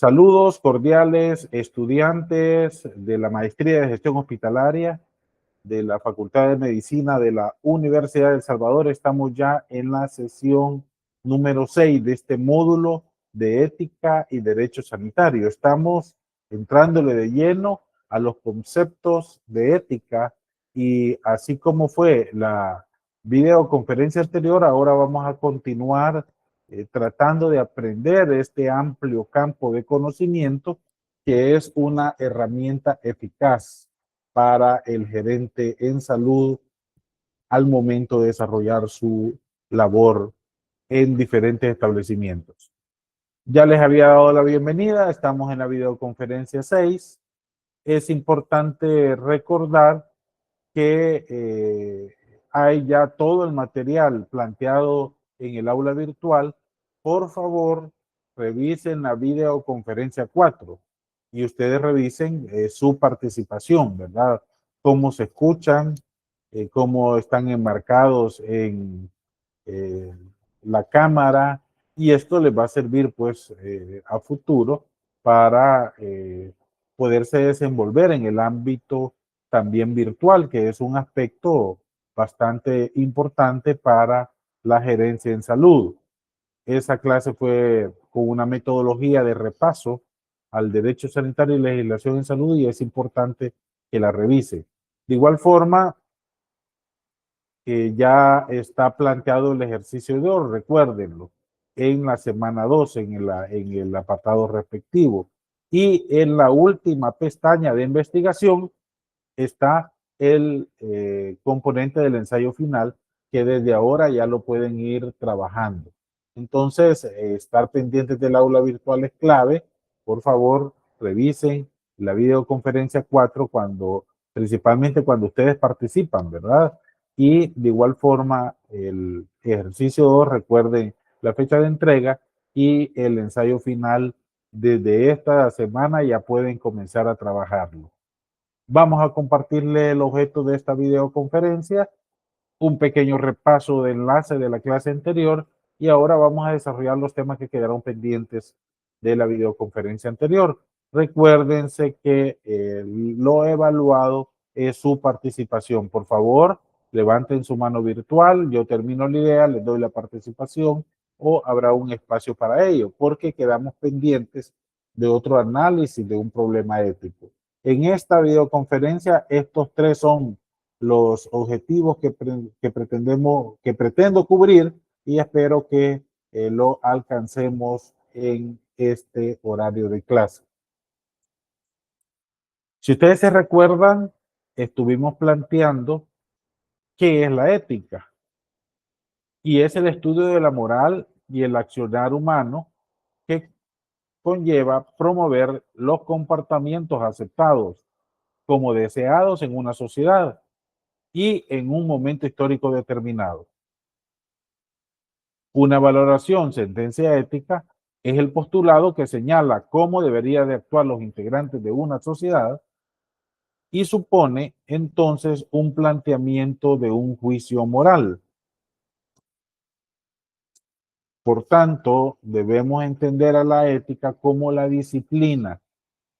Saludos cordiales, estudiantes de la Maestría de Gestión Hospitalaria de la Facultad de Medicina de la Universidad de El Salvador. Estamos ya en la sesión número 6 de este módulo de Ética y Derecho Sanitario. Estamos entrándole de lleno a los conceptos de ética y así como fue la videoconferencia anterior, ahora vamos a continuar tratando de aprender este amplio campo de conocimiento que es una herramienta eficaz para el gerente en salud al momento de desarrollar su labor en diferentes establecimientos. Ya les había dado la bienvenida, estamos en la videoconferencia 6. Es importante recordar que hay ya todo el material planteado en el aula virtual. Por favor, revisen la videoconferencia 4 y ustedes revisen su participación, ¿verdad? Cómo se escuchan, cómo están enmarcados en eh, la cámara, y esto les va a servir pues a futuro para poderse desenvolver en el ámbito también virtual, que es un aspecto bastante importante para la gerencia en salud. Esa clase fue con una metodología de repaso al derecho sanitario y legislación en salud, y es importante que la revise. De igual forma, ya está planteado el ejercicio de hoy, recuérdenlo, en la semana 2, en el apartado respectivo. Y en la última pestaña de investigación está el componente del ensayo final, que desde ahora ya lo pueden ir trabajando. Entonces, estar pendientes del aula virtual es clave. Por favor, revisen la videoconferencia 4 principalmente cuando ustedes participan, ¿verdad? Y de igual forma, el ejercicio 2, recuerden la fecha de entrega y el ensayo final desde esta semana ya pueden comenzar a trabajarlo. Vamos a compartirle el objeto de esta videoconferencia, un pequeño repaso de enlace de la clase anterior, y ahora vamos a desarrollar los temas que quedaron pendientes de la videoconferencia anterior. Recuérdense que lo evaluado es su participación. Por favor, levanten su mano virtual, yo termino la idea, les doy la participación o habrá un espacio para ello, porque quedamos pendientes de otro análisis de un problema ético. En esta videoconferencia, estos tres son los objetivos que pretendo cubrir, y espero que lo alcancemos en este horario de clase. Si ustedes se recuerdan, estuvimos planteando qué es la ética, y es el estudio de la moral y el accionar humano que conlleva promover los comportamientos aceptados como deseados en una sociedad y en un momento histórico determinado. Una valoración, sentencia ética, es el postulado que señala cómo deberían de actuar los integrantes de una sociedad y supone entonces un planteamiento de un juicio moral. Por tanto, debemos entender a la ética como la disciplina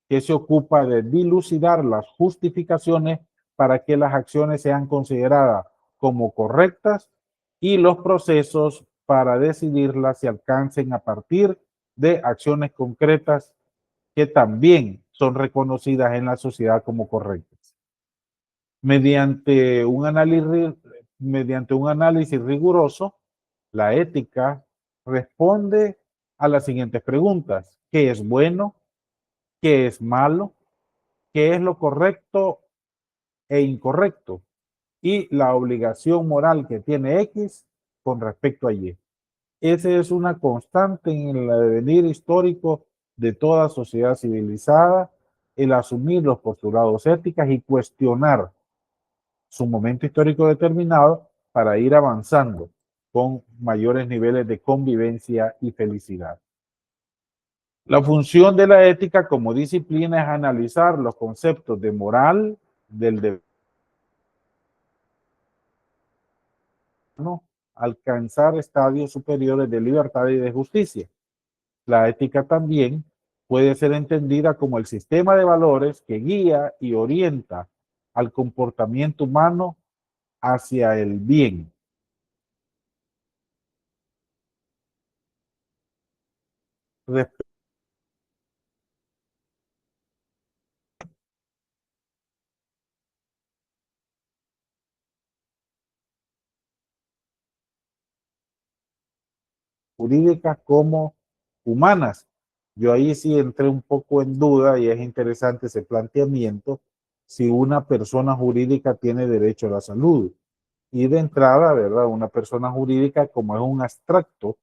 que se ocupa de dilucidar las justificaciones para que las acciones sean consideradas como correctas y los procesos para decidirlas se alcancen a partir de acciones concretas que también son reconocidas en la sociedad como correctas. Mediante un análisis riguroso, la ética responde a las siguientes preguntas: ¿qué es bueno? ¿Qué es malo? ¿Qué es lo correcto e incorrecto? Y la obligación moral que tiene X con respecto a Y. Esa es una constante en el devenir histórico de toda sociedad civilizada, el asumir los postulados éticos y cuestionar su momento histórico determinado para ir avanzando con mayores niveles de convivencia y felicidad. La función de la ética como disciplina es analizar los conceptos de moral, del deber, ¿no?, alcanzar estadios superiores de libertad y de justicia. La ética también puede ser entendida como el sistema de valores que guía y orienta al comportamiento humano hacia el bien. Jurídicas como humanas. Yo ahí sí entré un poco en duda y es interesante ese planteamiento si una persona jurídica tiene derecho a la salud. Y de entrada, ¿verdad? Una persona jurídica, como es un abstracto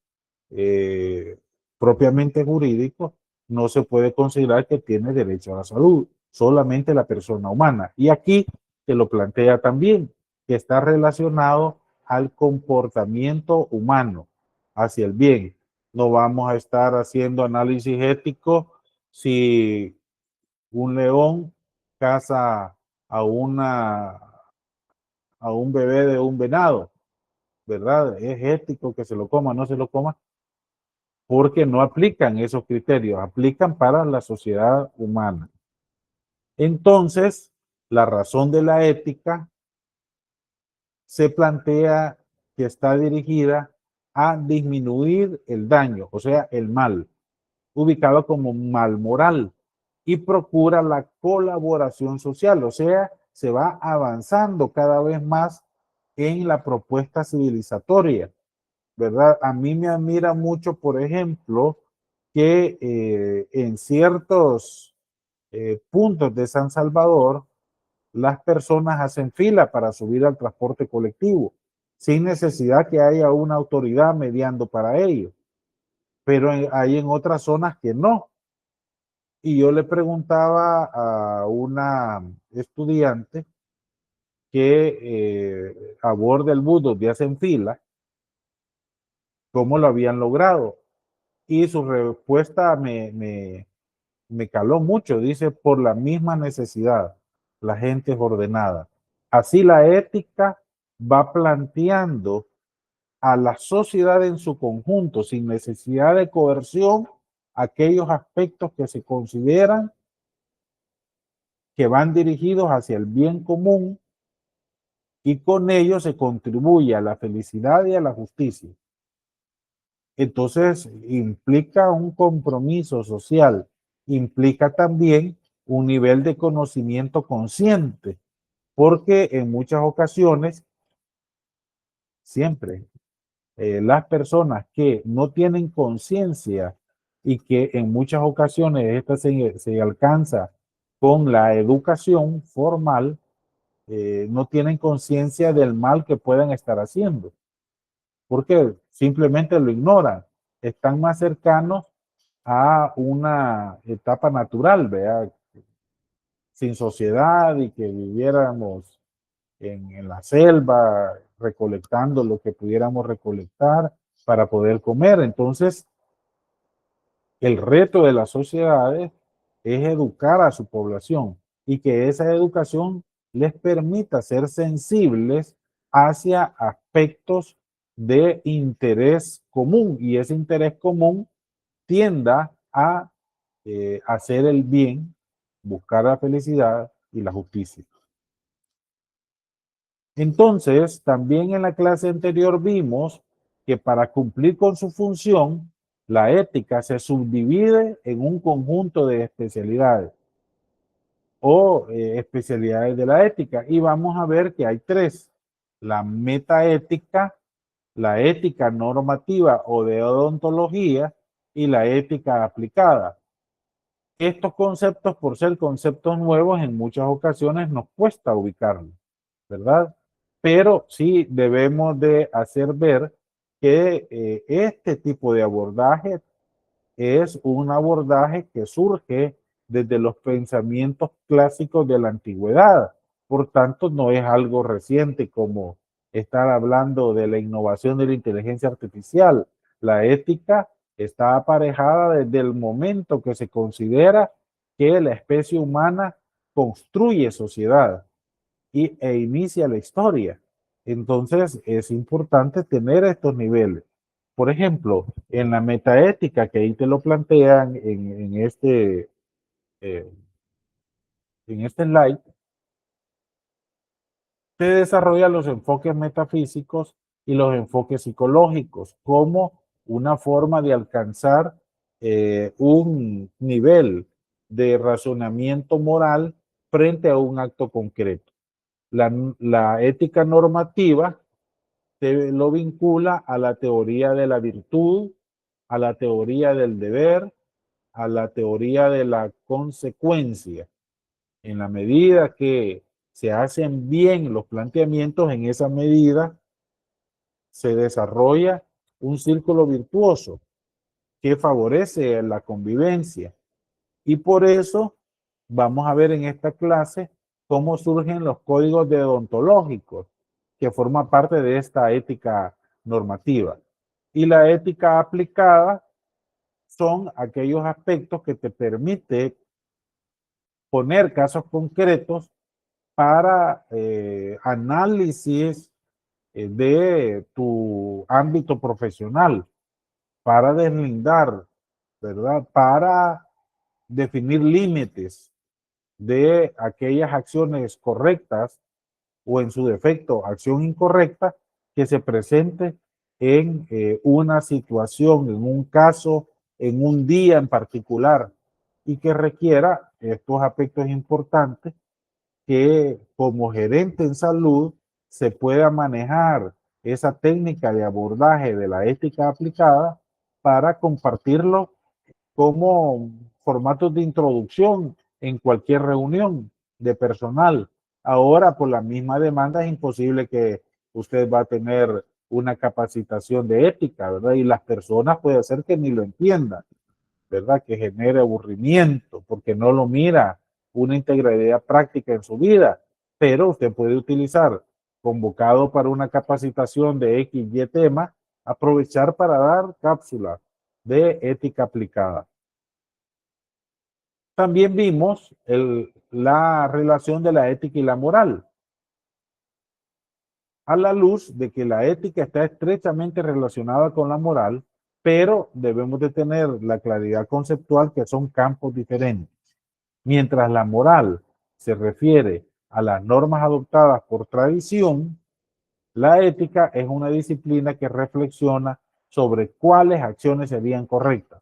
eh, propiamente jurídico, no se puede considerar que tiene derecho a la salud, solamente la persona humana. Y aquí se lo plantea también, que está relacionado al comportamiento humano hacia el bien. No vamos a estar haciendo análisis ético si un león caza a, una, a un bebé de un venado, ¿verdad? Es ético que se lo coma, no se lo coma, porque no aplican esos criterios, aplican para la sociedad humana. Entonces, la razón de la ética se plantea que está dirigida a disminuir el daño, o sea, el mal, ubicado como mal moral, y procura la colaboración social, o sea, se va avanzando cada vez más en la propuesta civilizatoria, ¿verdad? A mí me admira mucho, por ejemplo, que en ciertos puntos de San Salvador, las personas hacen fila para subir al transporte colectivo, sin necesidad que haya una autoridad mediando para ello. Pero hay en otras zonas que no. Y yo le preguntaba a una estudiante que aborda el bus donde hacen fila, cómo lo habían logrado. Y su respuesta me caló mucho. Dice, por la misma necesidad, la gente es ordenada. Así la ética va planteando a la sociedad en su conjunto, sin necesidad de coerción, aquellos aspectos que se consideran que van dirigidos hacia el bien común y con ello se contribuye a la felicidad y a la justicia. Entonces, implica un compromiso social, implica también un nivel de conocimiento consciente, porque en muchas ocasiones, siempre, las personas que no tienen conciencia y que en muchas ocasiones esta se alcanza con la educación formal, no tienen conciencia del mal que pueden estar haciendo, porque simplemente lo ignoran, están más cercanos a una etapa natural, ¿vea? Sin sociedad y que viviéramos en la selva recolectando lo que pudiéramos recolectar para poder comer. Entonces, el reto de las sociedades es educar a su población y que esa educación les permita ser sensibles hacia aspectos de interés común y ese interés común tienda a hacer el bien, buscar la felicidad y la justicia. Entonces, también en la clase anterior vimos que para cumplir con su función, la ética se subdivide en un conjunto de especialidades o especialidades de la ética. Y vamos a ver que hay tres: la metaética, la ética normativa o de odontología y la ética aplicada. Estos conceptos, por ser conceptos nuevos, en muchas ocasiones nos cuesta ubicarlos, ¿verdad? Pero sí debemos de hacer ver que este tipo de abordaje es un abordaje que surge desde los pensamientos clásicos de la antigüedad. Por tanto, no es algo reciente como estar hablando de la innovación de la inteligencia artificial. La ética está aparejada desde el momento que se considera que la especie humana construye sociedad e inicia la historia. Entonces, es importante tener estos niveles. Por ejemplo, en la metaética, que ahí te lo plantean eh, en este slide, se desarrollan los enfoques metafísicos y los enfoques psicológicos como una forma de alcanzar un nivel de razonamiento moral frente a un acto concreto. La ética normativa lo vincula a la teoría de la virtud, a la teoría del deber, a la teoría de la consecuencia. En la medida que se hacen bien los planteamientos, en esa medida se desarrolla un círculo virtuoso que favorece la convivencia. Y por eso vamos a ver en esta clase cómo surgen los códigos deontológicos que forman parte de esta ética normativa. Y la ética aplicada son aquellos aspectos que te permiten poner casos concretos para análisis de tu ámbito profesional, para deslindar, ¿verdad? Para definir límites de aquellas acciones correctas o en su defecto acción incorrecta que se presente en una situación, en un caso, en un día en particular y que requiera estos aspectos importantes que como gerente en salud se pueda manejar esa técnica de abordaje de la ética aplicada para compartirlo como formatos de introducción en cualquier reunión de personal. Ahora, por la misma demanda, es imposible que usted va a tener una capacitación de ética, ¿verdad? Y las personas puede ser que ni lo entiendan, ¿verdad? Que genere aburrimiento porque no lo mira una integridad práctica en su vida, pero usted puede utilizar convocado para una capacitación de X, Y tema, aprovechar para dar cápsulas de ética aplicada. También vimos la relación de la ética y la moral, a la luz de que la ética está estrechamente relacionada con la moral, pero debemos de tener la claridad conceptual que son campos diferentes. Mientras la moral se refiere a las normas adoptadas por tradición, la ética es una disciplina que reflexiona sobre cuáles acciones serían correctas.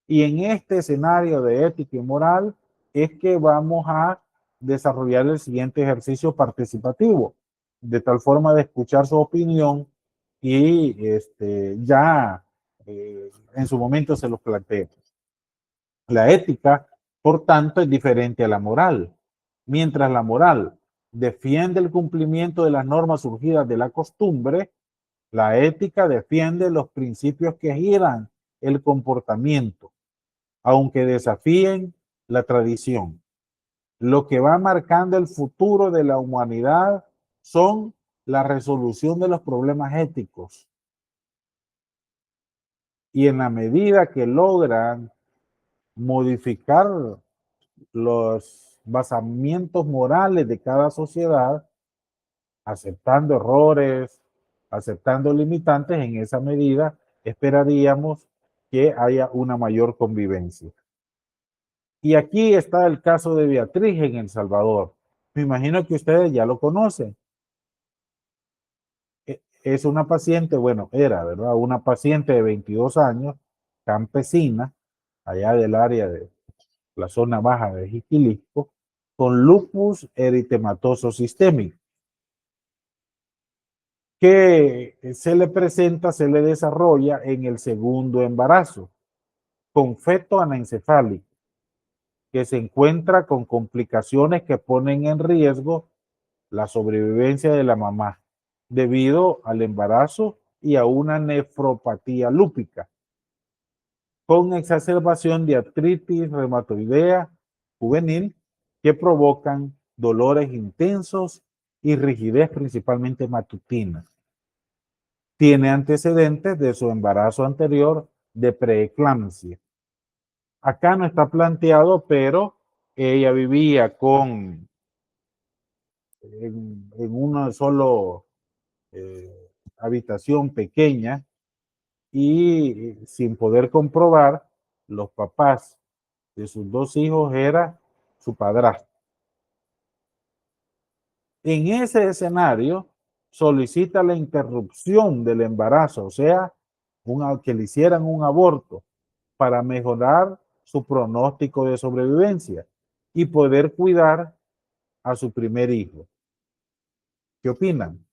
Y en este escenario de ética y moral es que vamos a desarrollar el siguiente ejercicio participativo, de tal forma de escuchar su opinión y ya en su momento se los planteo. La ética, por tanto, es diferente a la moral. Mientras la moral defiende el cumplimiento de las normas surgidas de la costumbre, la ética defiende los principios que giran el comportamiento, aunque desafíen la tradición. Lo que va marcando el futuro de la humanidad son la resolución de los problemas éticos. Y en la medida que logran modificar los basamientos morales de cada sociedad, aceptando errores, aceptando limitantes, en esa medida esperaríamos que haya una mayor convivencia. Y aquí está el caso de Beatriz en El Salvador. Me imagino que ustedes ya lo conocen. Es una paciente, bueno, era, ¿verdad? Una paciente de 22 años, campesina, allá del área de la zona baja de Jiquilisco, con lupus eritematoso sistémico, que se le presenta, se le desarrolla en el segundo embarazo, con feto anencefálico, que se encuentra con complicaciones que ponen en riesgo la sobrevivencia de la mamá debido al embarazo y a una nefropatía lúpica, con exacerbación de artritis reumatoidea juvenil que provocan dolores intensos y rigidez principalmente matutina. Tiene antecedentes de su embarazo anterior de preeclampsia. Acá no está planteado, pero ella vivía en una solo habitación pequeña y sin poder comprobar, los papás de sus dos hijos era su padrastro. En ese escenario, solicita la interrupción del embarazo, o sea, que le hicieran un aborto para mejorar su pronóstico de sobrevivencia y poder cuidar a su primer hijo. ¿Qué opinan?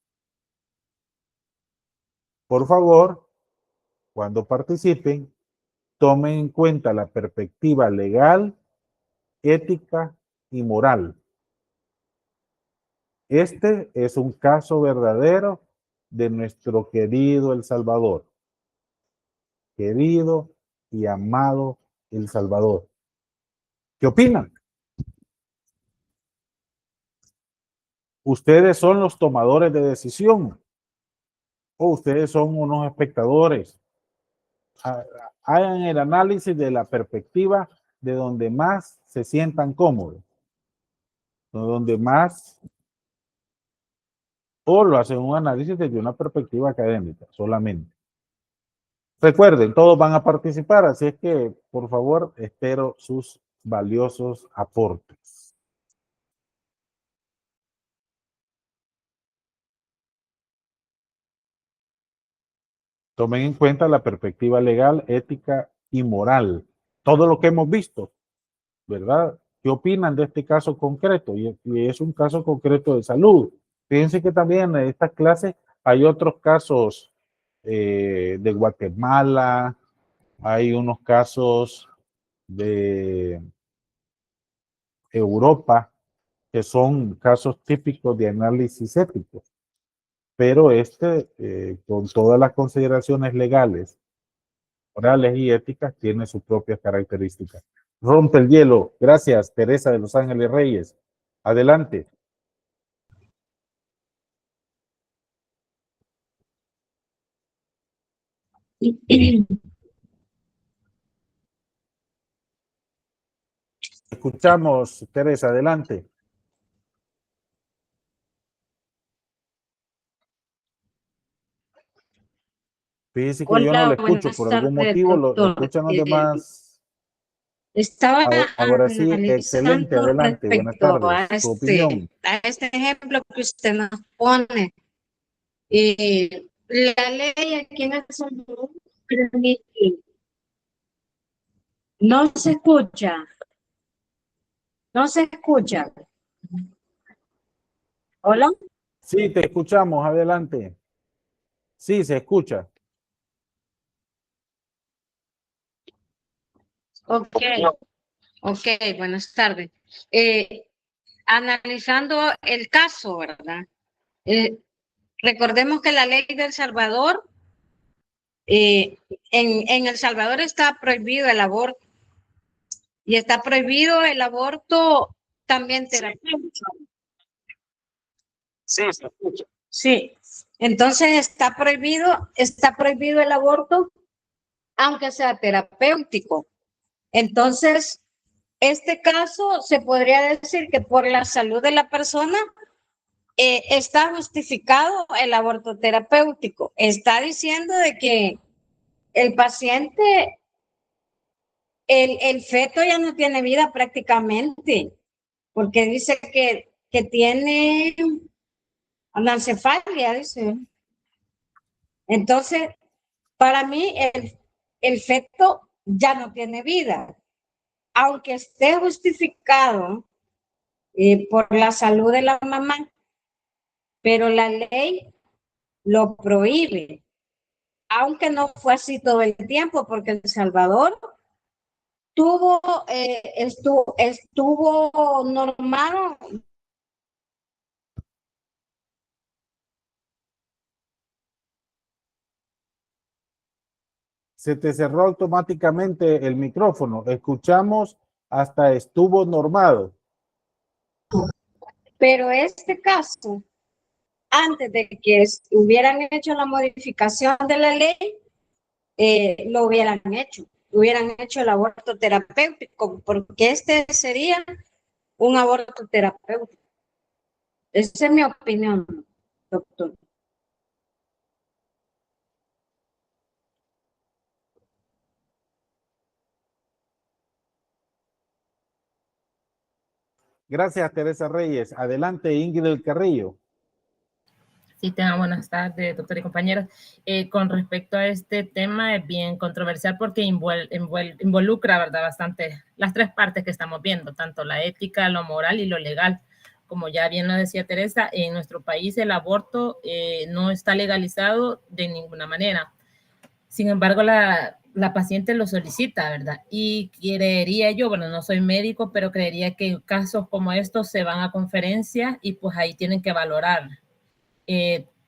Por favor, cuando participen, tomen en cuenta la perspectiva legal, ética y moral. Este es un caso verdadero de nuestro querido El Salvador. Querido y amado El Salvador. ¿Qué opinan? ¿Ustedes son los tomadores de decisión o ustedes son unos espectadores? Hagan el análisis de la perspectiva de donde más se sientan cómodos, donde más, o lo hacen un análisis desde una perspectiva académica solamente. Recuerden, todos van a participar, así es que, por favor, espero sus valiosos aportes. Tomen en cuenta la perspectiva legal, ética y moral. Todo lo que hemos visto, ¿verdad? ¿Qué opinan de este caso concreto? Y es un caso concreto de salud. Fíjense que también en estas clases hay otros casos de Guatemala, hay unos casos de Europa, que son casos típicos de análisis ético, pero con todas las consideraciones legales, morales y éticas, tiene sus propias características. Rompe el hielo. Gracias, Teresa de Los Ángeles Reyes. Adelante. Escuchamos, Teresa, adelante. Fíjese que yo no Hola, le escucho, por buenas algún tardes, motivo lo doctor. escuchan los demás. Estaba Ahora sí, excelente, analizando adelante, buenas respecto tardes. Su opinión. a este ejemplo que usted nos pone. Y la ley aquí en El Salvador permite, no se escucha, no se escucha. Hola. Sí, te escuchamos, adelante. Sí, se escucha. Ok, ok, buenas tardes. Analizando el caso, ¿verdad? Eh, recordemos que la ley de El Salvador, en El Salvador está prohibido el aborto y está prohibido el aborto también terapéutico. Sí, se escucha. Sí, entonces está prohibido el aborto, aunque sea terapéutico. Entonces, este caso se podría decir que por la salud de la persona está justificado el aborto terapéutico. Está diciendo de que el paciente, el feto ya no tiene vida prácticamente, porque dice que tiene anencefalia, dice. Entonces, para mí, el feto ya no tiene vida, aunque esté justificado por la salud de la mamá, pero la ley lo prohíbe, aunque no fue así todo el tiempo, porque El Salvador estuvo normado. Se te cerró automáticamente el micrófono. Escuchamos hasta estuvo normado. Pero este caso, antes de que hubieran hecho la modificación de la ley, lo hubieran hecho el aborto terapéutico, porque este sería un aborto terapéutico. Esa es mi opinión, doctor. Gracias, Teresa Reyes. Adelante, Ingrid del Carrillo. Sí, tengan buenas tardes, doctor y compañeros. Con respecto a este tema, es bien controversial porque involucra, ¿verdad?, bastante las tres partes que estamos viendo, tanto la ética, lo moral y lo legal. Como ya bien lo decía Teresa, en nuestro país el aborto no está legalizado de ninguna manera. Sin embargo, la paciente lo solicita, ¿verdad? Y creería yo, bueno, no soy médico, pero creería que casos como estos se van a conferencia y pues ahí tienen que valorar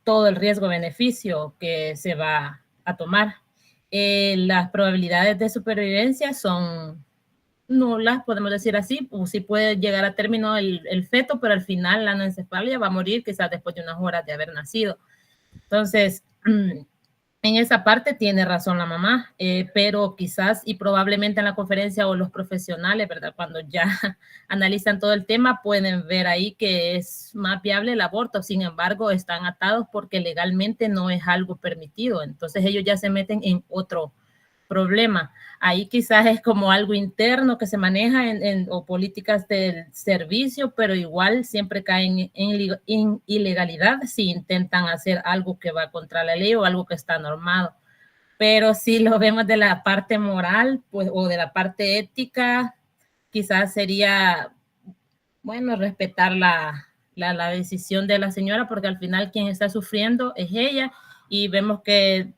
todo el riesgo-beneficio que se va a tomar. Las probabilidades de supervivencia son nulas, podemos decir así, pues sí puede llegar a término el feto, pero al final la anencefalia va a morir quizás después de unas horas de haber nacido. Entonces, en esa parte tiene razón la mamá, pero quizás y probablemente en la conferencia o los profesionales, ¿verdad?, cuando ya analizan todo el tema, pueden ver ahí que es más viable el aborto. Sin embargo, están atados porque legalmente no es algo permitido. Entonces ellos ya se meten en otro problema. Ahí quizás es como algo interno que se maneja o políticas del servicio, pero igual siempre caen en ilegalidad si intentan hacer algo que va contra la ley o algo que está normado. Pero si lo vemos de la parte moral, pues, o de la parte ética, quizás sería, bueno, respetar la decisión de la señora, porque al final quien está sufriendo es ella, y vemos que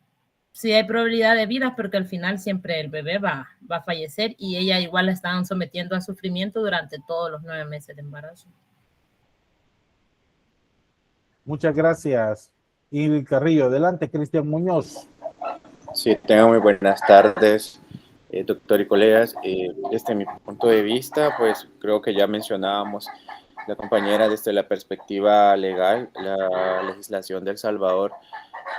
sí hay probabilidad de vida, pero que al final siempre el bebé va a fallecer y ella igual la están sometiendo a sufrimiento durante todos los 9 meses de embarazo. Muchas gracias, Ingrid Carrillo. Adelante, Cristian Muñoz. Sí, tengan muy buenas tardes, doctor y colegas. Desde mi punto de vista, pues creo que ya mencionábamos la compañera desde la perspectiva legal, la legislación de El Salvador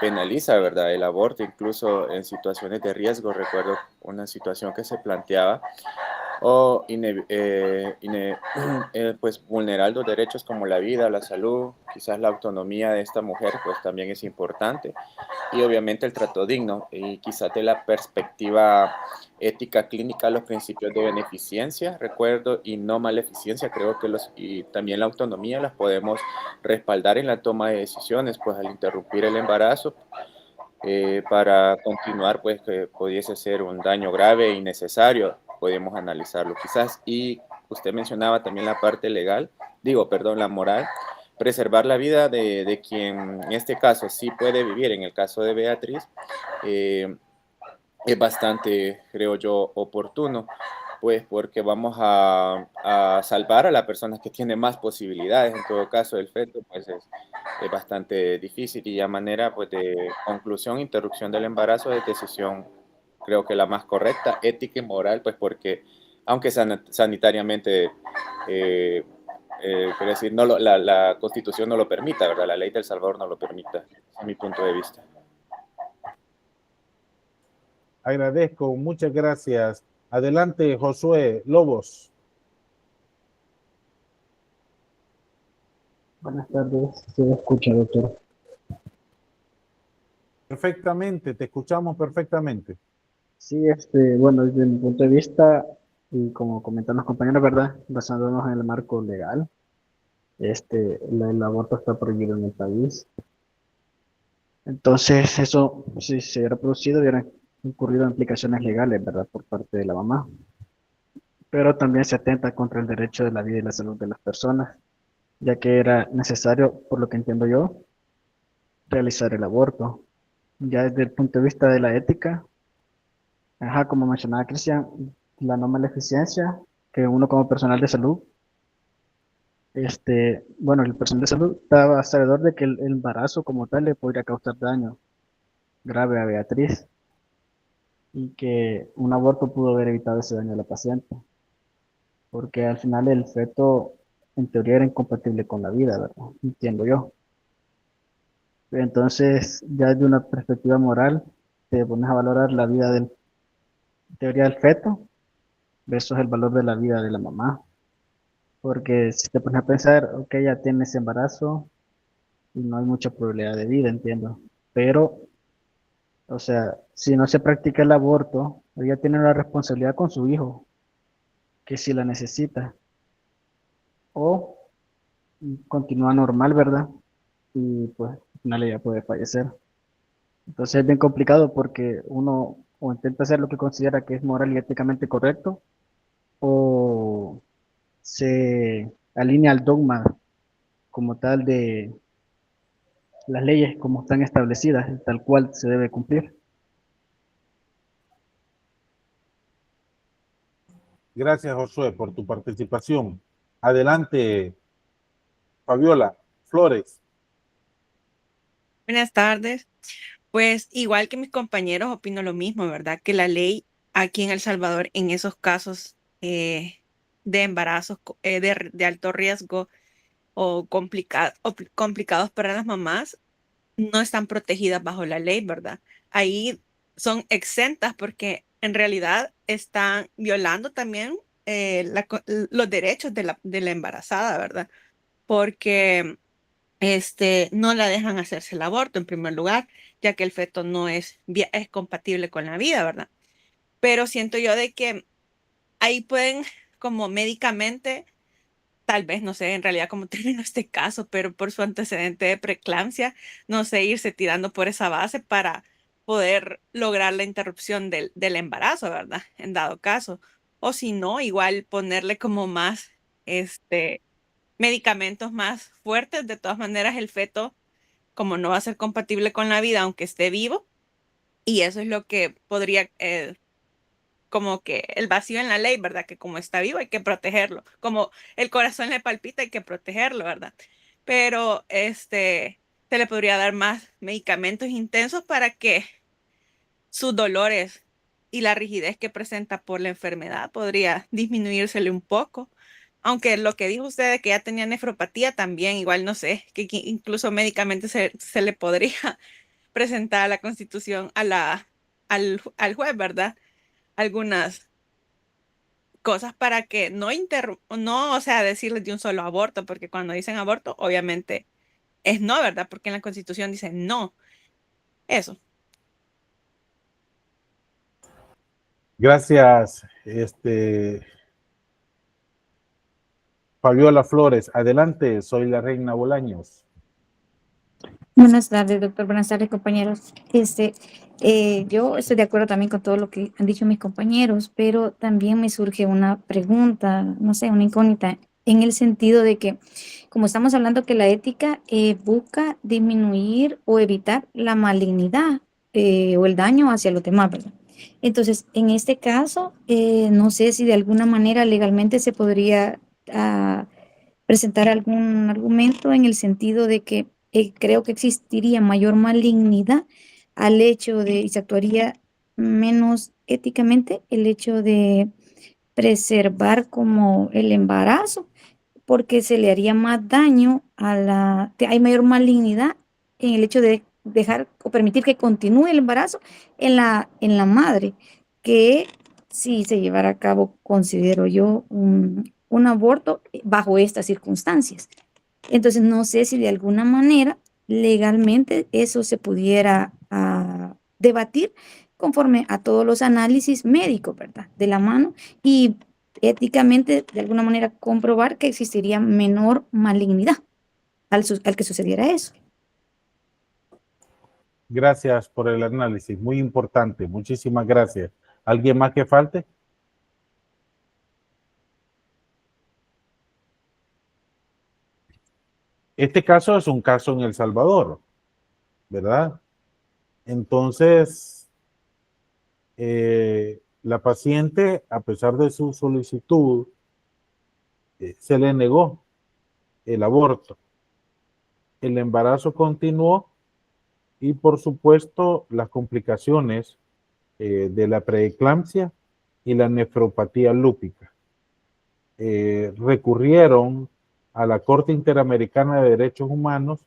penaliza, ¿verdad?, el aborto, incluso en situaciones de riesgo. Recuerdo una situación que se planteaba, o pues vulnerar los derechos como la vida, la salud, quizás la autonomía de esta mujer, pues también es importante, y obviamente el trato digno, y quizás de la perspectiva ética clínica, los principios de beneficencia, recuerdo, y no maleficencia. Creo que y también la autonomía las podemos respaldar en la toma de decisiones, pues al interrumpir el embarazo, para continuar, pues que pudiese ser un daño grave e innecesario, podemos analizarlo quizás. Y usted mencionaba también la parte legal, la moral, preservar la vida de quien en este caso sí puede vivir. En el caso de Beatriz, es bastante, creo yo, oportuno, pues porque vamos a salvar a la persona que tiene más posibilidades. En todo caso, el feto pues es bastante difícil, y a manera pues de conclusión, interrupción del embarazo es decisión, creo que la más correcta, ética y moral, pues porque aunque sanitariamente, quiero decir, no la Constitución no lo permita, ¿verdad? La ley de El Salvador no lo permita, a mi punto de vista. Agradezco, muchas gracias. Adelante, Josué Lobos. Buenas tardes, se me escucha, doctor. Perfectamente, te escuchamos perfectamente. Sí, bueno, desde mi punto de vista, y como comentan los compañeros, ¿verdad? Basándonos en el marco legal, el aborto está prohibido en el país. Entonces, eso, si se hubiera producido, hubiera incurrido en implicaciones legales, ¿verdad? Por parte de la mamá. Pero también se atenta contra el derecho de la vida y la salud de las personas, ya que era necesario, por lo que entiendo yo, realizar el aborto. Ya desde el punto de vista de la ética, ajá, como mencionaba Cristian, la no maleficencia, que uno como personal de salud, bueno, el personal de salud estaba sabedor de que el embarazo como tal le podría causar daño grave a Beatriz, y que un aborto pudo haber evitado ese daño a la paciente, porque al final el feto en teoría era incompatible con la vida, ¿verdad? Entiendo yo. Entonces, ya desde una perspectiva moral, te pones a valorar la vida en teoría del feto versus el valor de la vida de la mamá. Porque si te pones a pensar, ok, ya tienes embarazo y no hay mucha probabilidad de vida, entiendo. Pero, o sea, si no se practica el aborto, ella tiene la responsabilidad con su hijo, que si la necesita. o continúa normal, ¿verdad? Y pues al final ella puede fallecer. Entonces es bien complicado porque uno o intenta hacer lo que considera que es moral y éticamente correcto, o se alinea al dogma como tal de las leyes como están establecidas, tal cual se debe cumplir. Gracias, Josué, por tu participación. Adelante, Fabiola Flores. Buenas tardes. Pues igual que mis compañeros, opino lo mismo, ¿verdad? Que la ley aquí en El Salvador, en esos casos de embarazos de alto riesgo o, complicados para las mamás, no están protegidas bajo la ley, ¿verdad? Ahí son exentas porque en realidad están violando también los derechos de la embarazada, ¿verdad? Porque no la dejan hacerse el aborto en primer lugar, ya que el feto no es compatible con la vida, ¿verdad? Pero siento yo de que ahí pueden, como médicamente, tal vez, no sé, en realidad como terminó este caso, pero por su antecedente de preeclampsia, no sé, irse tirando por esa base para poder lograr la interrupción del embarazo, ¿verdad? En dado caso. O si no, igual ponerle como más, medicamentos más fuertes. De todas maneras, el feto, como no va a ser compatible con la vida, aunque esté vivo, y eso es lo que podría, como que el vacío en la ley, ¿verdad? Que como está vivo hay que protegerlo, como el corazón le palpita hay que protegerlo, ¿verdad? Pero se le podría dar más medicamentos intensos para que sus dolores y la rigidez que presenta por la enfermedad podría disminuírsele un poco. Aunque lo que dijo usted de que ya tenía nefropatía también, igual no sé, que incluso médicamente se le podría presentar a la Constitución, al juez, ¿verdad? Algunas cosas para que no, o sea, decirles de un solo aborto, porque cuando dicen aborto, obviamente es no, ¿verdad? Porque en la Constitución dice no. Eso. Gracias, Fabiola Flores. Adelante, soy la Reina Bolaños. Buenas tardes, doctor. Buenas tardes, compañeros. Yo estoy de acuerdo también con todo lo que han dicho mis compañeros, pero también me surge una pregunta, no sé, una incógnita, en el sentido de que, como estamos hablando que la ética busca disminuir o evitar la malignidad o el daño hacia los demás, ¿verdad? Entonces, en este caso, no sé si de alguna manera legalmente se podría presentar algún argumento en el sentido de que creo que existiría mayor malignidad al hecho de, y se actuaría menos éticamente el hecho de preservar como el embarazo, porque se le haría más daño hay mayor malignidad en el hecho de dejar o permitir que continúe el embarazo en la madre, que si se llevara a cabo, considero yo, un aborto bajo estas circunstancias. Entonces, no sé si de alguna manera legalmente eso se pudiera debatir conforme a todos los análisis médicos, ¿verdad? De la mano y éticamente, de alguna manera, comprobar que existiría menor malignidad al que sucediera eso. Gracias por el análisis, muy importante. Muchísimas gracias. ¿Alguien más que falte? Este caso es un caso en El Salvador, ¿verdad? Entonces, la paciente, a pesar de su solicitud, se le negó el aborto. El embarazo continuó y, por supuesto, las complicaciones de la preeclampsia y la nefropatía lúpica. Recurrieron a la Corte Interamericana de Derechos Humanos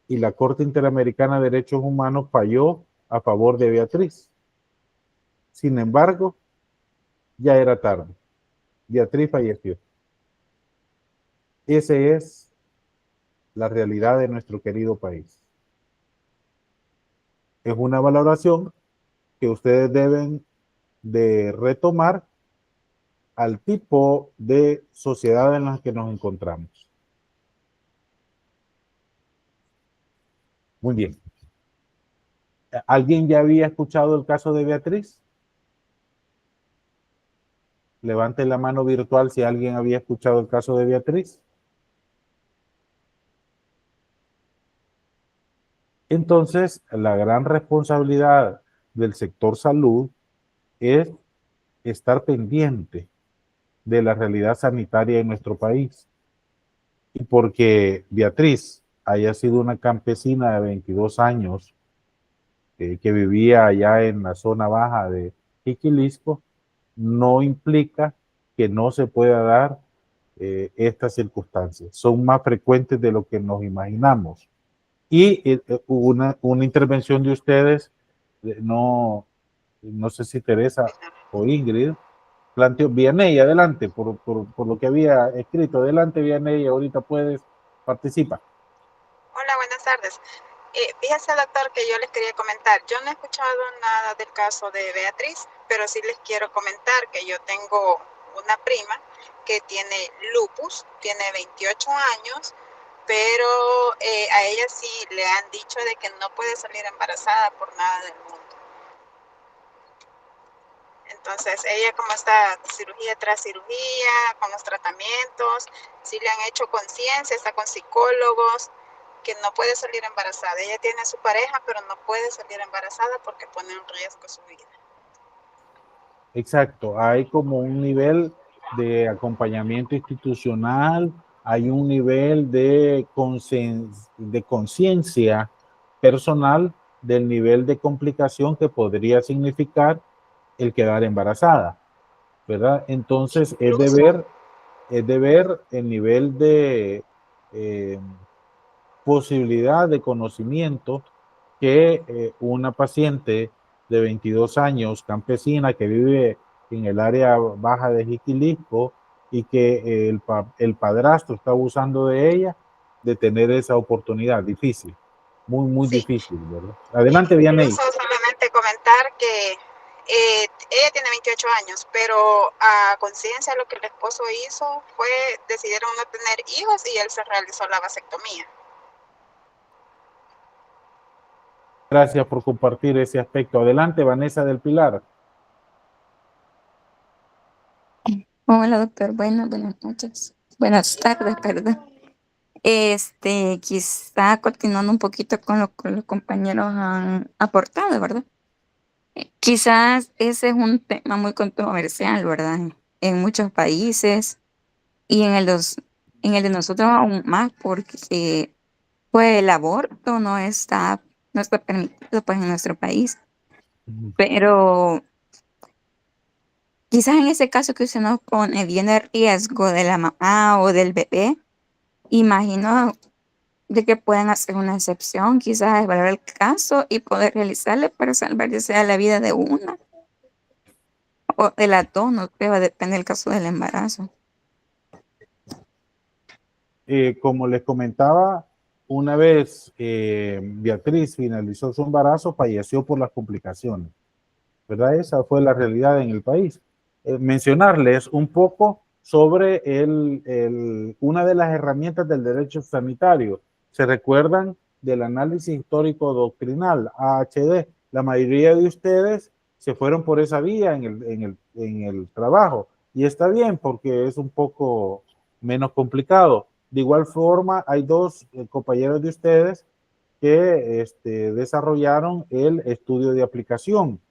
y la Corte Interamericana de Derechos Humanos falló a favor de Beatriz. Sin embargo, ya era tarde. Beatriz falleció. Esa es la realidad de nuestro querido país. Es una valoración que ustedes deben de retomar al tipo de sociedad en la que nos encontramos. Muy bien. ¿Alguien ya había escuchado el caso de Beatriz? Levante la mano virtual si alguien había escuchado el caso de Beatriz. Entonces, la gran responsabilidad del sector salud es estar pendiente de la realidad sanitaria en nuestro país. Y porque Beatriz haya sido una campesina de 22 años que vivía allá en la zona baja de Jiquilisco, no implica que no se pueda dar estas circunstancias. Son más frecuentes de lo que nos imaginamos. Y una intervención de ustedes, no sé si Teresa o Ingrid, planteó, Vianey, adelante, por lo que había escrito, adelante Vianey, ahorita puedes, participa. Hola, buenas tardes. Fíjese, doctor, que yo les quería comentar. Yo no he escuchado nada del caso de Beatriz, pero sí les quiero comentar que yo tengo una prima que tiene lupus, tiene 28 años, pero a ella sí le han dicho de que no puede salir embarazada por nada del mundo. Entonces, ella como está cirugía tras cirugía, con los tratamientos, sí le han hecho conciencia, está con psicólogos, que no puede salir embarazada. Ella tiene a su pareja, pero no puede salir embarazada porque pone en riesgo su vida. Exacto, hay como un nivel de acompañamiento institucional, hay un nivel de conciencia personal del nivel de complicación que podría significar el quedar embarazada, ¿verdad? Entonces es de ver el nivel de posibilidad de conocimiento que una paciente de 22 años, campesina, que vive en el área baja de Jiquilisco y que el padrastro está abusando de ella, de tener esa oportunidad difícil, muy sí, difícil, ¿verdad? Adelante, Vianey. Incluso solamente comentar que ella tiene 28 años, pero a conciencia lo que el esposo hizo fue, decidieron no tener hijos y él se realizó la vasectomía. Gracias por compartir ese aspecto. Adelante, Vanessa del Pilar. Hola, doctor. Buenas noches. Buenas tardes, perdón. Quizá continuando un poquito con lo que los compañeros han aportado, ¿verdad? Quizás ese es un tema muy controversial, ¿verdad? En muchos países y en el de nosotros aún más, porque pues el aborto no está permitido pues en nuestro país. Pero quizás en ese caso que usted nos pone, viene el riesgo de la mamá o del bebé, imagino de que puedan hacer una excepción, quizás evaluar el caso y poder realizarle para salvar ya sea la vida de una o de las dos, no creo, depende del caso del embarazo. Como les comentaba, una vez Beatriz finalizó su embarazo, falleció por las complicaciones, ¿verdad? Esa fue la realidad en el país. Mencionarles un poco sobre una de las herramientas del derecho sanitario. ¿Se recuerdan del análisis histórico doctrinal, AHD? La mayoría de ustedes se fueron por esa vía en el trabajo, y está bien porque es un poco menos complicado. De igual forma, hay dos compañeros de ustedes que desarrollaron el estudio de aplicación.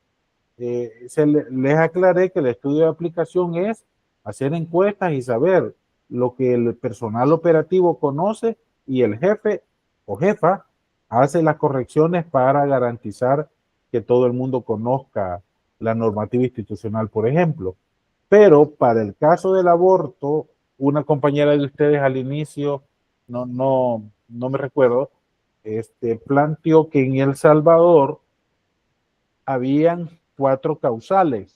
Les aclaré que el estudio de aplicación es hacer encuestas y saber lo que el personal operativo conoce y el jefe o jefa hace las correcciones para garantizar que todo el mundo conozca la normativa institucional, por ejemplo. Pero para el caso del aborto, una compañera de ustedes al inicio, no me recuerdo, planteó que en El Salvador habían 4 causales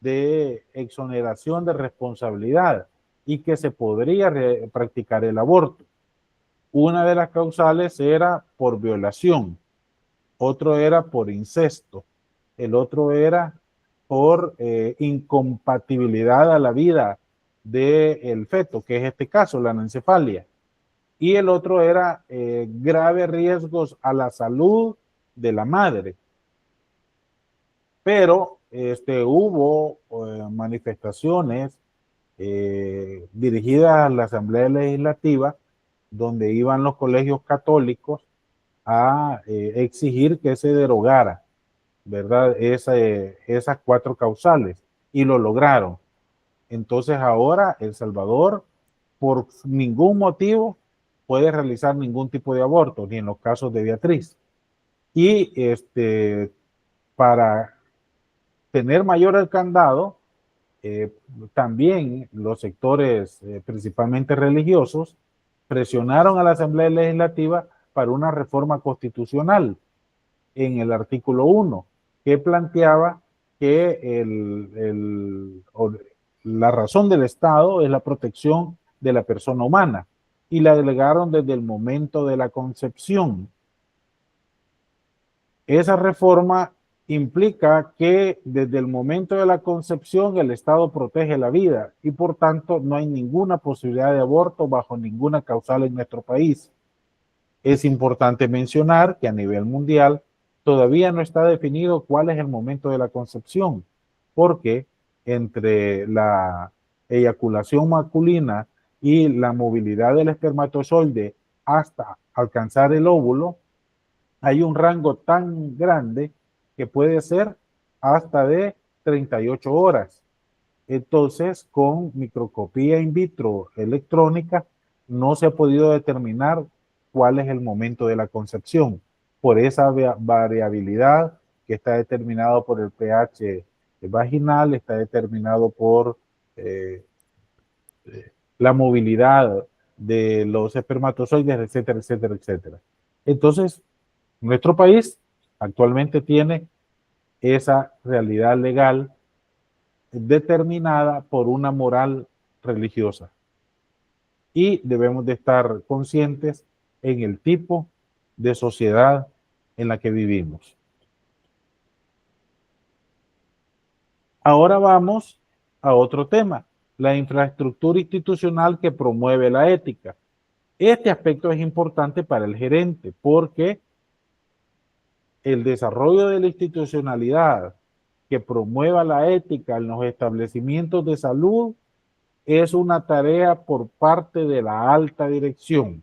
de exoneración de responsabilidad y que se podría practicar el aborto. Una de las causales era por violación, otro era por incesto, el otro era por incompatibilidad a la vida del feto, que es este caso, la anencefalia. Y el otro era graves riesgos a la salud de la madre. Pero hubo manifestaciones dirigidas a la Asamblea Legislativa, donde iban los colegios católicos a exigir que se derogara, ¿verdad? Esas 4 causales, y lo lograron. Entonces ahora El Salvador, por ningún motivo, puede realizar ningún tipo de aborto, ni en los casos de Beatriz. Y para tener mayor el candado, también los sectores principalmente religiosos presionaron a la Asamblea Legislativa para una reforma constitucional en el artículo 1, que planteaba que la razón del Estado es la protección de la persona humana, y la delegaron desde el momento de la concepción. Esa reforma implica que desde el momento de la concepción el Estado protege la vida y por tanto no hay ninguna posibilidad de aborto bajo ninguna causal en nuestro país. Es importante mencionar que a nivel mundial todavía no está definido cuál es el momento de la concepción, porque entre la eyaculación masculina y la movilidad del espermatozoide hasta alcanzar el óvulo, hay un rango tan grande que puede ser hasta de 38 horas. Entonces, con microscopía in vitro electrónica no se ha podido determinar cuál es el momento de la concepción, por esa variabilidad que está determinado por el pH vaginal, está determinado por la movilidad de los espermatozoides, etcétera, etcétera, etcétera. Entonces, nuestro país actualmente tiene esa realidad legal determinada por una moral religiosa. Y debemos de estar conscientes en el tipo de sociedad en la que vivimos. Ahora vamos a otro tema, la infraestructura institucional que promueve la ética. Este aspecto es importante para el gerente porque el desarrollo de la institucionalidad que promueva la ética en los establecimientos de salud es una tarea por parte de la alta dirección.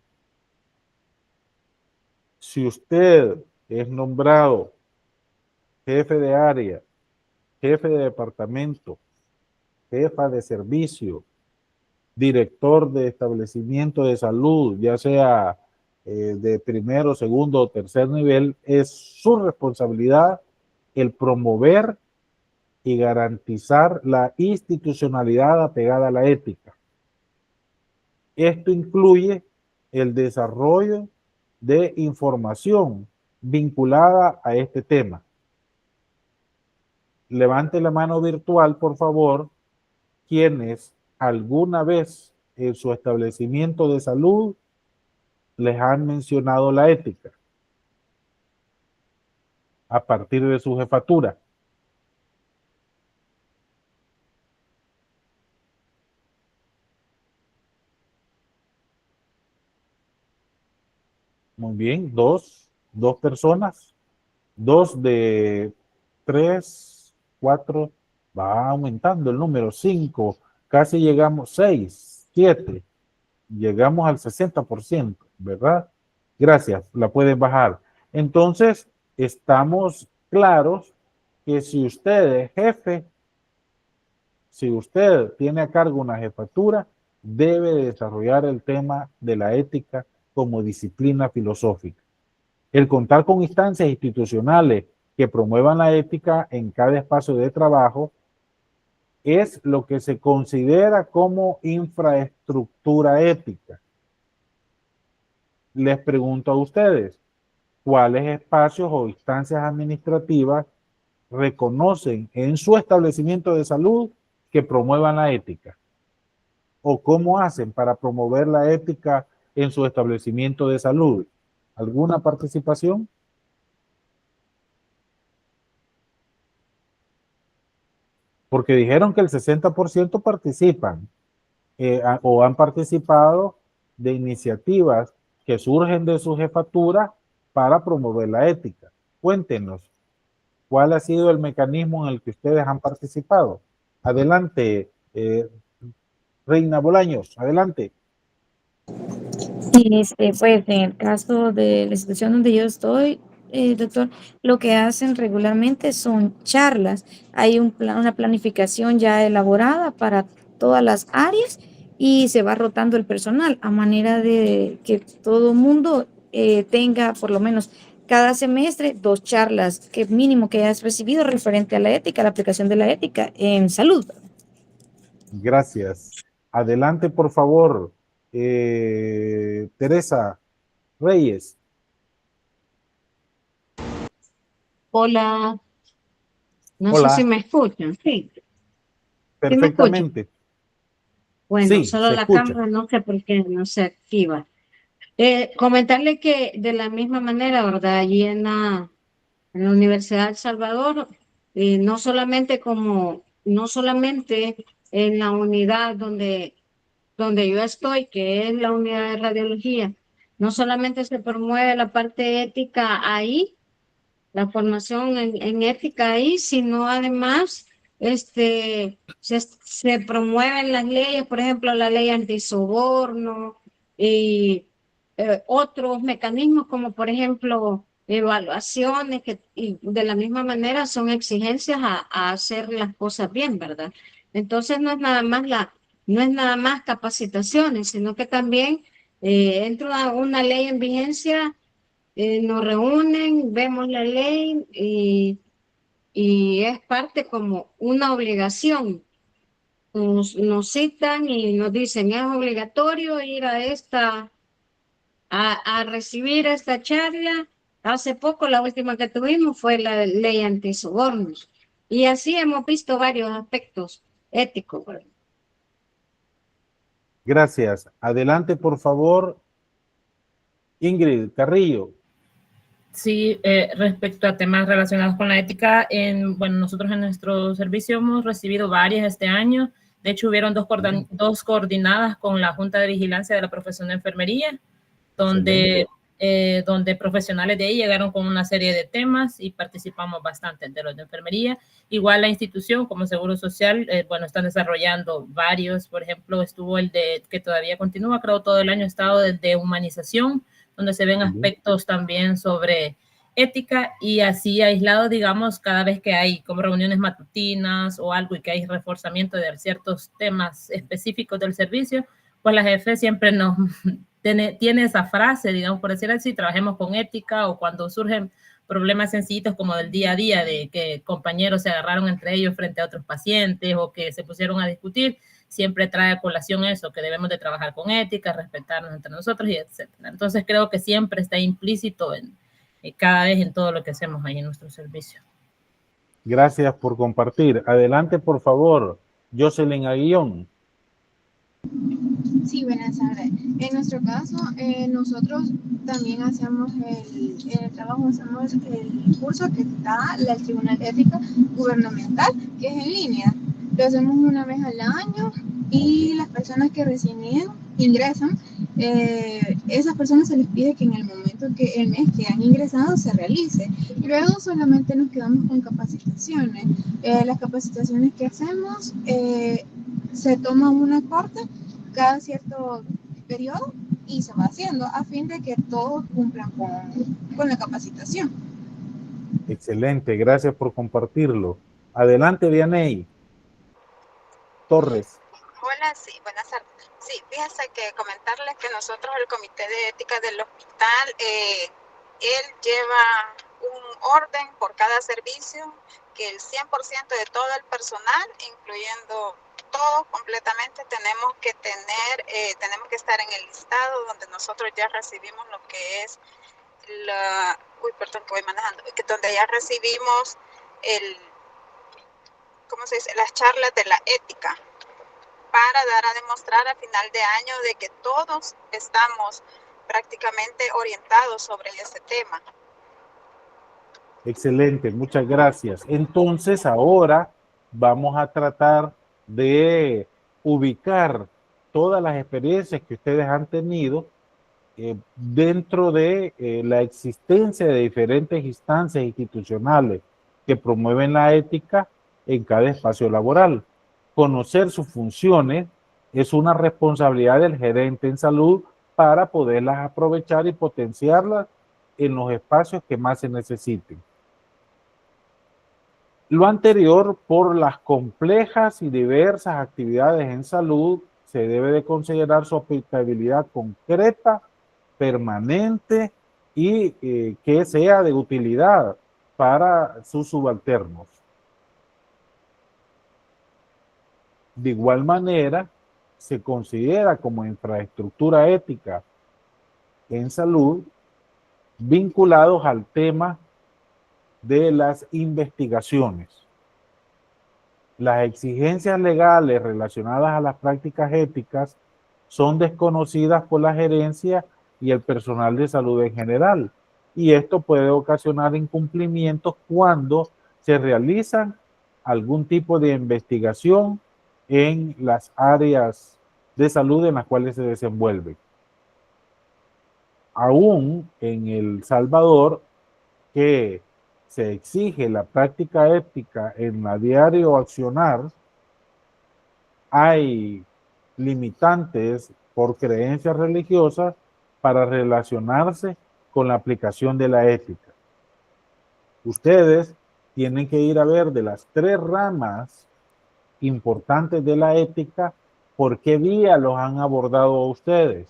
Si usted es nombrado jefe de área, jefe de departamento, jefa de servicio, director de establecimiento de salud, ya sea de primero, segundo o tercer nivel, es su responsabilidad el promover y garantizar la institucionalidad apegada a la ética. Esto incluye el desarrollo de información vinculada a este tema. Levante la mano virtual, por favor, quienes alguna vez en su establecimiento de salud les han mencionado la ética a partir de su jefatura. Muy bien, dos personas, 2 de 3, 4, va aumentando el número, 5, casi llegamos, 6, 7, llegamos al 60%, ¿verdad? Gracias, la pueden bajar. Entonces, estamos claros que si usted es jefe, si usted tiene a cargo una jefatura, debe desarrollar el tema de la ética como disciplina filosófica. El contar con instancias institucionales que promuevan la ética en cada espacio de trabajo es lo que se considera como infraestructura ética. Les pregunto a ustedes, ¿cuáles espacios o instancias administrativas reconocen en su establecimiento de salud que promuevan la ética? ¿O cómo hacen para promover la ética en su establecimiento de salud? ¿Alguna participación? porque dijeron que el 60% participan o han participado de iniciativas que surgen de su jefatura para promover la ética. Cuéntenos, ¿cuál ha sido el mecanismo en el que ustedes han participado? Adelante, Reina Bolaños, adelante. Pues en el caso de la institución donde yo estoy, doctor, lo que hacen regularmente son charlas. Hay una planificación ya elaborada para todas las áreas y se va rotando el personal a manera de que todo mundo tenga por lo menos cada semestre 2 charlas, que mínimo que hayas recibido referente a la ética, la aplicación de la ética en salud. Gracias. Adelante, por favor. Teresa Reyes. Hola, no Hola. sé si me escuchan, sí. Perfectamente. Bueno, Sí, solo se la escucha. cámara no sé por qué no se activa. Comentarle que de la misma manera, ¿verdad? Allí en la Universidad de El Salvador, no solamente en la unidad donde yo estoy, que es la unidad de radiología, no solamente se promueve la parte ética ahí, la formación en ética ahí, sino además se promueven las leyes, por ejemplo, la ley antisoborno y otros mecanismos como, por ejemplo, evaluaciones que y de la misma manera son exigencias a hacer las cosas bien, ¿verdad? Entonces no es nada más capacitaciones, sino que también entra una ley en vigencia, nos reúnen, vemos la ley y es parte como una obligación. Nos citan y nos dicen, es obligatorio ir a recibir esta charla. Hace poco, la última que tuvimos fue la ley antisobornos. Y así hemos visto varios aspectos éticos. Gracias. Adelante, por favor, Ingrid Carrillo. Sí, respecto a temas relacionados con la ética, bueno, nosotros en nuestro servicio hemos recibido varias este año. De hecho, hubieron dos coordinadas con la Junta de Vigilancia de la Profesión de Enfermería, donde profesionales de ahí llegaron con una serie de temas y participamos bastante de los de enfermería. Igual la institución como Seguro Social, bueno, están desarrollando varios. Por ejemplo, estuvo el que todavía continúa, creo todo el año, estado de humanización, donde se ven aspectos también sobre ética y así aislado, digamos, cada vez que hay como reuniones matutinas o algo y que hay reforzamiento de ciertos temas específicos del servicio, pues la jefe siempre tiene esa frase, digamos, por decir así, trabajemos con ética, o cuando surgen problemas sencillitos como del día a día, de que compañeros se agarraron entre ellos frente a otros pacientes o que se pusieron a discutir, siempre trae a colación eso, que debemos de trabajar con ética, respetarnos entre nosotros y etcétera. Entonces creo que siempre está implícito cada vez en todo lo que hacemos ahí en nuestro servicio. Gracias por compartir. Adelante, por favor, Jocelyn Aguillón. Sí, buenas tardes. En nuestro caso, nosotros también hacemos el trabajo, hacemos el curso que da el Tribunal de Ética Gubernamental, que es en línea. Lo hacemos una vez al año y las personas que recién ingresan, esas personas se les pide que en el momento el mes que han ingresado se realice. Y luego solamente nos quedamos con capacitaciones. Las capacitaciones que hacemos, se toma una corte cada cierto periodo y se va haciendo a fin de que todos cumplan con la capacitación. Excelente, gracias por compartirlo. Adelante, Vianey Torres. Hola, sí, buenas tardes. Sí, fíjense que comentarles que nosotros, el Comité de Ética del Hospital, él lleva un orden por cada servicio, que el 100% de todo el personal, incluyendo todos completamente, tenemos que estar en el listado donde nosotros ya recibimos lo que es donde ya recibimos las charlas de la ética, para dar a demostrar a final de año de que todos estamos prácticamente orientados sobre ese tema. Excelente, muchas gracias. Entonces, ahora vamos a tratar de ubicar todas las experiencias que ustedes han tenido dentro de la existencia de diferentes instancias institucionales que promueven la ética en cada espacio laboral. Conocer sus funciones es una responsabilidad del gerente en salud para poderlas aprovechar y potenciarlas en los espacios que más se necesiten. Lo anterior, por las complejas y diversas actividades en salud, se debe de considerar su aplicabilidad concreta, permanente y que sea de utilidad para sus subalternos. De igual manera, se considera como infraestructura ética en salud vinculados al tema de las investigaciones. Las exigencias legales relacionadas a las prácticas éticas son desconocidas por la gerencia y el personal de salud en general, y esto puede ocasionar incumplimientos cuando se realizan algún tipo de investigación en las áreas de salud en las cuales se desenvuelven. Aún en El Salvador, que se exige la práctica ética en la diario accionar, hay limitantes por creencias religiosas para relacionarse con la aplicación de la ética. Ustedes tienen que ir a ver de las 3 ramas importantes de la ética, por qué vía los han abordado a ustedes.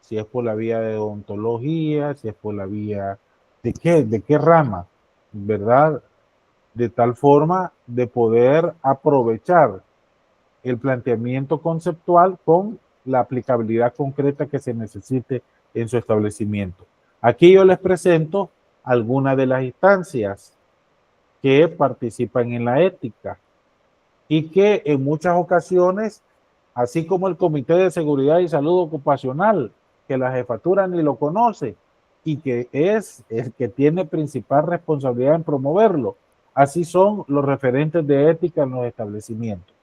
Si es por la vía de odontología, si es por la vía de qué rama, ¿verdad? De tal forma de poder aprovechar el planteamiento conceptual con la aplicabilidad concreta que se necesite en su establecimiento. Aquí yo les presento algunas de las instancias que participan en la ética y que en muchas ocasiones, así como el Comité de Seguridad y Salud Ocupacional, que la jefatura ni lo conoce y que es el que tiene principal responsabilidad en promoverlo, así son los referentes de ética en los establecimientos.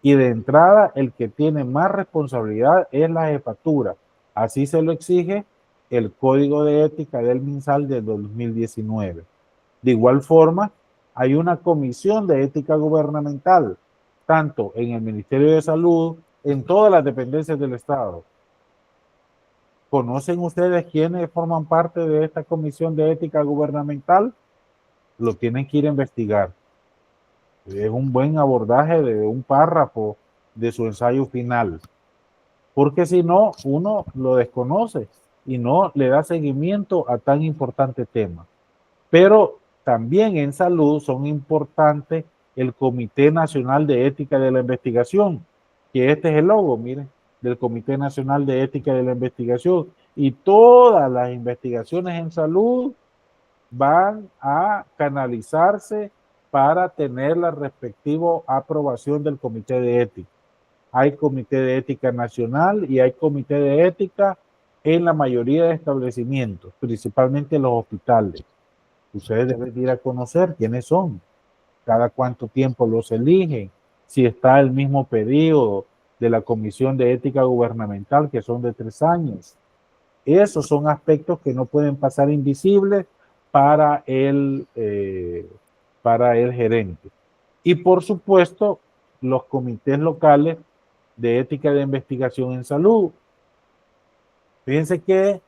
Y de entrada, el que tiene más responsabilidad es la jefatura. Así se lo exige el Código de Ética del MinSal de 2019. De igual forma, hay una comisión de ética gubernamental, tanto en el Ministerio de Salud, en todas las dependencias del Estado. ¿Conocen ustedes quiénes forman parte de esta comisión de ética gubernamental? Lo tienen que ir a investigar. Es un buen abordaje de un párrafo de su ensayo final, porque si no, uno lo desconoce y no le da seguimiento a tan importante tema. Pero también en salud son importantes el Comité Nacional de Ética de la Investigación, que este es el logo, miren, del Comité Nacional de Ética de la Investigación, y todas las investigaciones en salud van a canalizarse para tener la respectiva aprobación del Comité de Ética. Hay Comité de Ética Nacional y hay Comité de Ética en la mayoría de establecimientos, principalmente en los hospitales. Ustedes deben ir a conocer quiénes son, cada cuánto tiempo los eligen, si está el mismo periodo de la Comisión de Ética Gubernamental, que son de 3 años. Esos son aspectos que no pueden pasar invisibles para el gerente. Y por supuesto, los comités locales de ética de investigación en salud. Fíjense que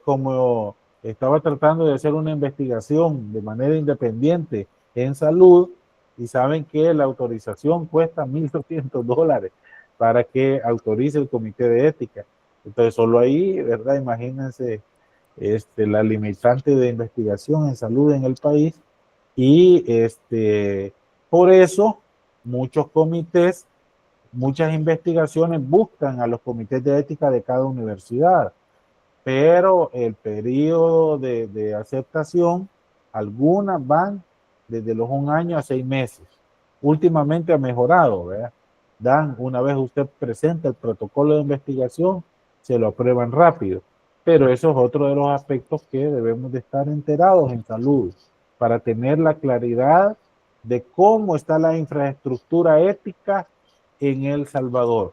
como estaba tratando de hacer una investigación de manera independiente en salud, y saben que la autorización cuesta $1,200 para que autorice el comité de ética. Entonces, solo ahí, ¿verdad? Imagínense la limitante de investigación en salud en el país. Y por eso muchos comités, muchas investigaciones buscan a los comités de ética de cada universidad, pero el periodo de aceptación, algunas van desde los 1 año a 6 meses. Últimamente ha mejorado, ¿verdad? Una vez usted presenta el protocolo de investigación, se lo aprueban rápido, pero eso es otro de los aspectos que debemos de estar enterados en salud, para tener la claridad de cómo está la infraestructura ética en El Salvador.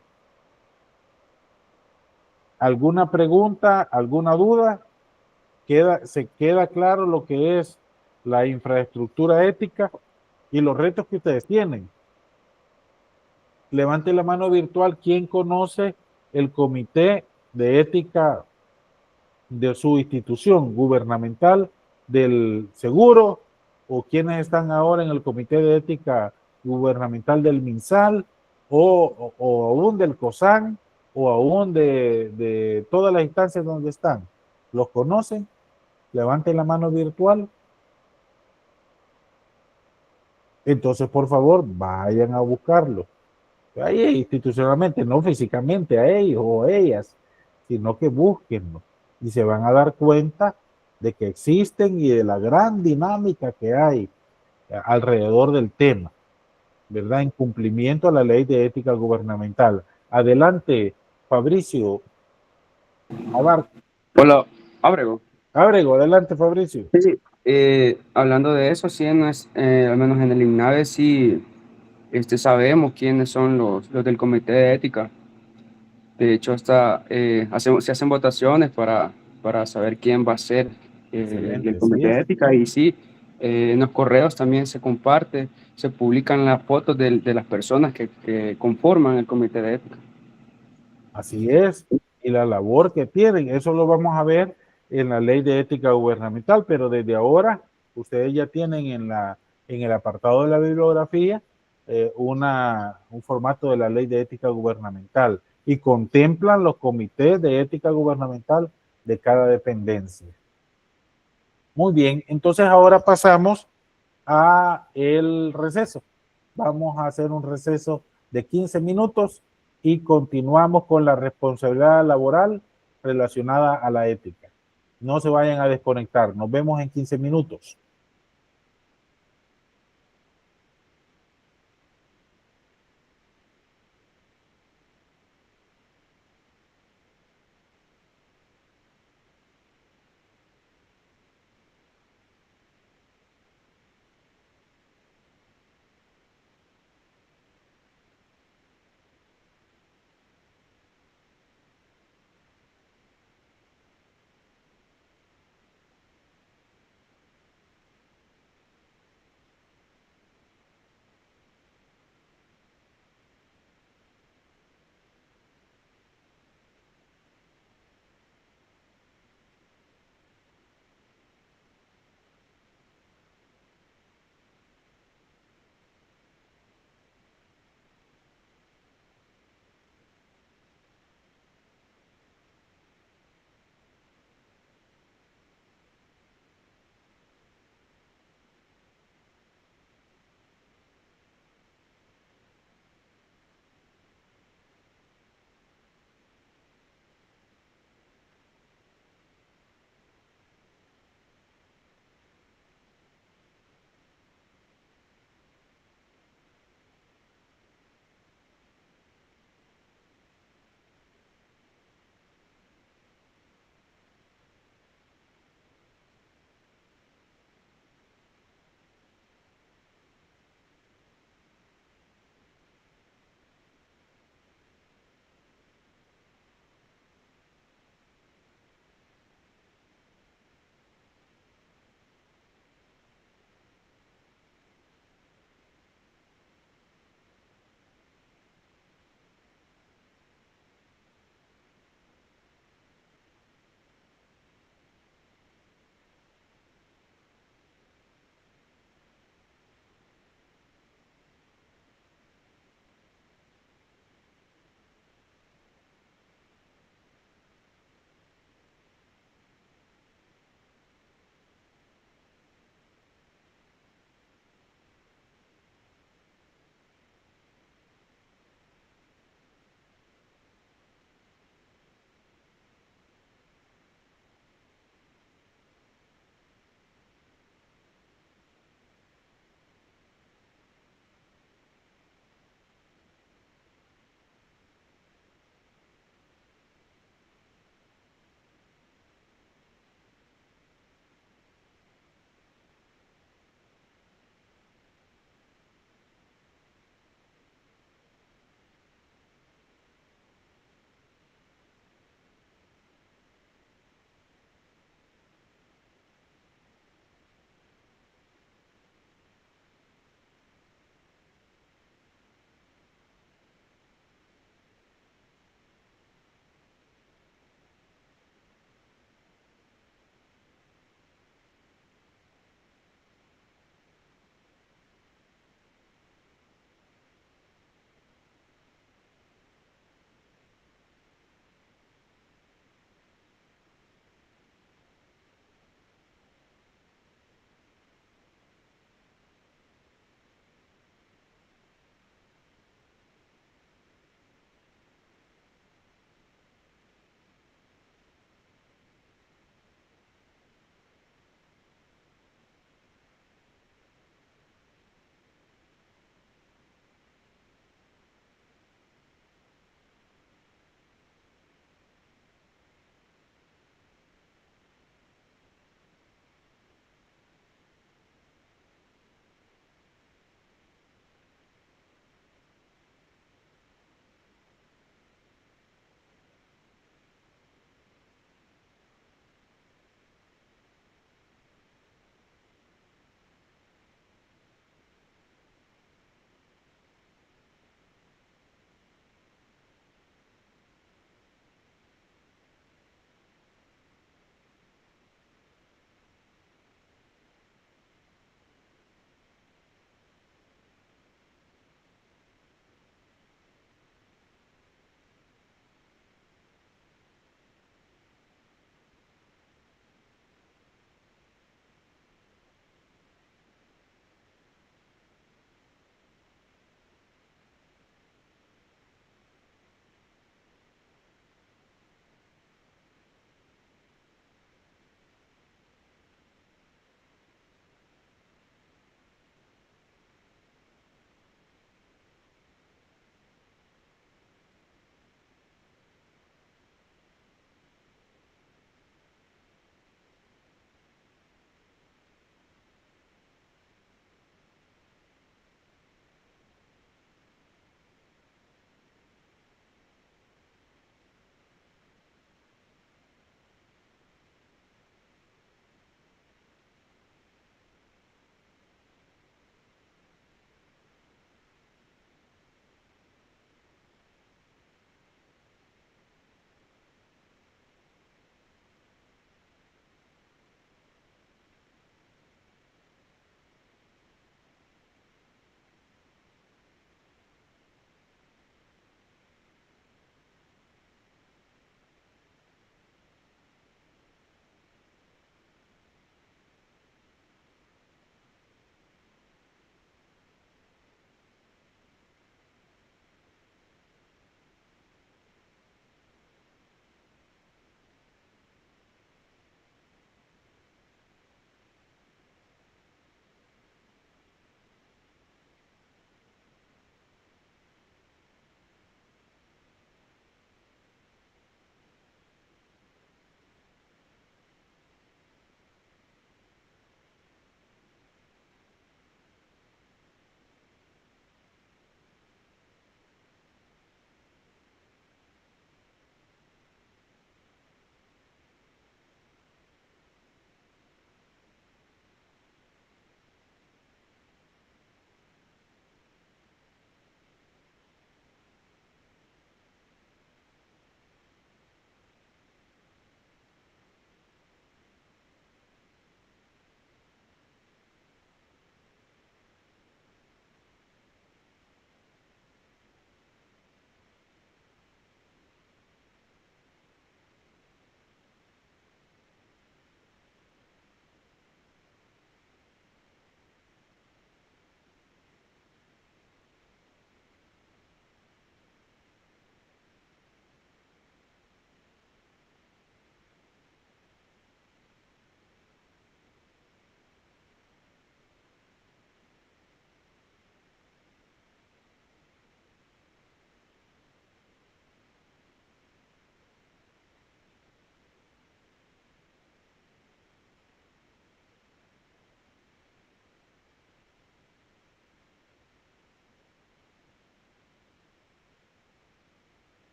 ¿Alguna pregunta, alguna duda? ¿Se queda claro lo que es la infraestructura ética y los retos que ustedes tienen? Levante la mano virtual. ¿Quién conoce el comité de ética de su institución gubernamental del seguro? ¿O quienes están ahora en el comité de ética gubernamental del MinSal? ¿O aún del COSAN? ¿O aún de todas las instancias donde están? ¿Los conocen? Levanten la mano virtual. Entonces, por favor, vayan a buscarlo. Ahí institucionalmente, no físicamente a ellos o a ellas, sino que búsquenlo y se van a dar cuenta de que existen y de la gran dinámica que hay alrededor del tema, ¿verdad? En cumplimiento a la ley de ética gubernamental. Adelante, Fabricio. Hola, Ábrego. Ábrego, adelante, Fabricio. Sí, hablando de eso, sí, al menos en el INAVE, sí, sabemos quiénes son los del comité de ética. De hecho, hasta se hacen votaciones para saber quién va a ser del Excelente, comité sí. de ética. Y sí, en los correos también se comparte, se publican las fotos de las personas que conforman el comité de ética. Así es, y la labor que tienen, eso lo vamos a ver en la ley de ética gubernamental, pero desde ahora ustedes ya tienen en el apartado de la bibliografía un formato de la ley de ética gubernamental y contemplan los comités de ética gubernamental de cada dependencia. Muy bien, entonces ahora pasamos a el receso. Vamos a hacer un receso de 15 minutos y continuamos con la responsabilidad laboral relacionada a la ética. No se vayan a desconectar. Nos vemos en 15 minutos.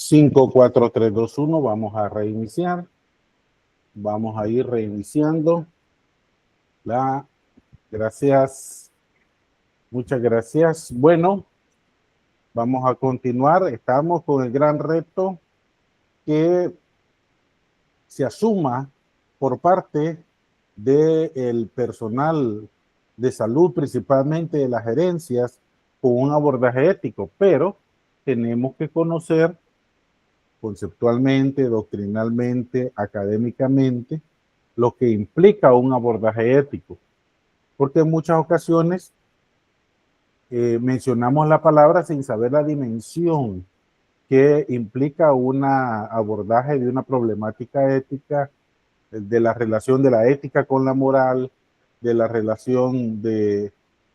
5, 4, 3, 2, 1. Vamos a reiniciar. Vamos a ir reiniciando. Gracias. Muchas gracias. Bueno, vamos a continuar. Estamos con el gran reto que se asuma por parte del personal de salud, principalmente de las gerencias, con un abordaje ético, pero tenemos que conocer conceptualmente, doctrinalmente, académicamente, lo que implica un abordaje ético, porque en muchas ocasiones mencionamos la palabra sin saber la dimensión que implica un abordaje de una problemática ética, de la relación de la ética con la moral, de la relación de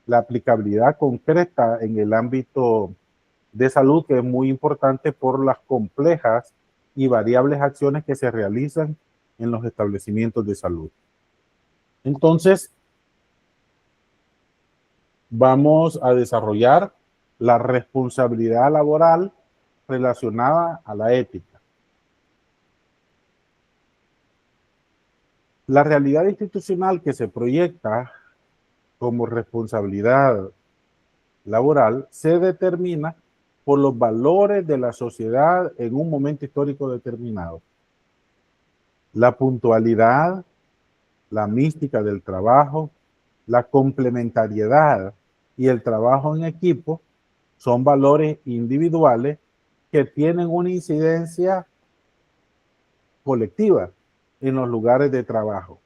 la aplicabilidad concreta en el ámbito de salud, que es muy importante por las complejas y variables acciones que se realizan en los establecimientos de salud. Entonces, vamos a desarrollar la responsabilidad laboral relacionada a la ética. La realidad institucional que se proyecta como responsabilidad laboral se determina por los valores de la sociedad en un momento histórico determinado. La puntualidad, la mística del trabajo, la complementariedad y el trabajo en equipo son valores individuales que tienen una incidencia colectiva en los lugares de trabajo.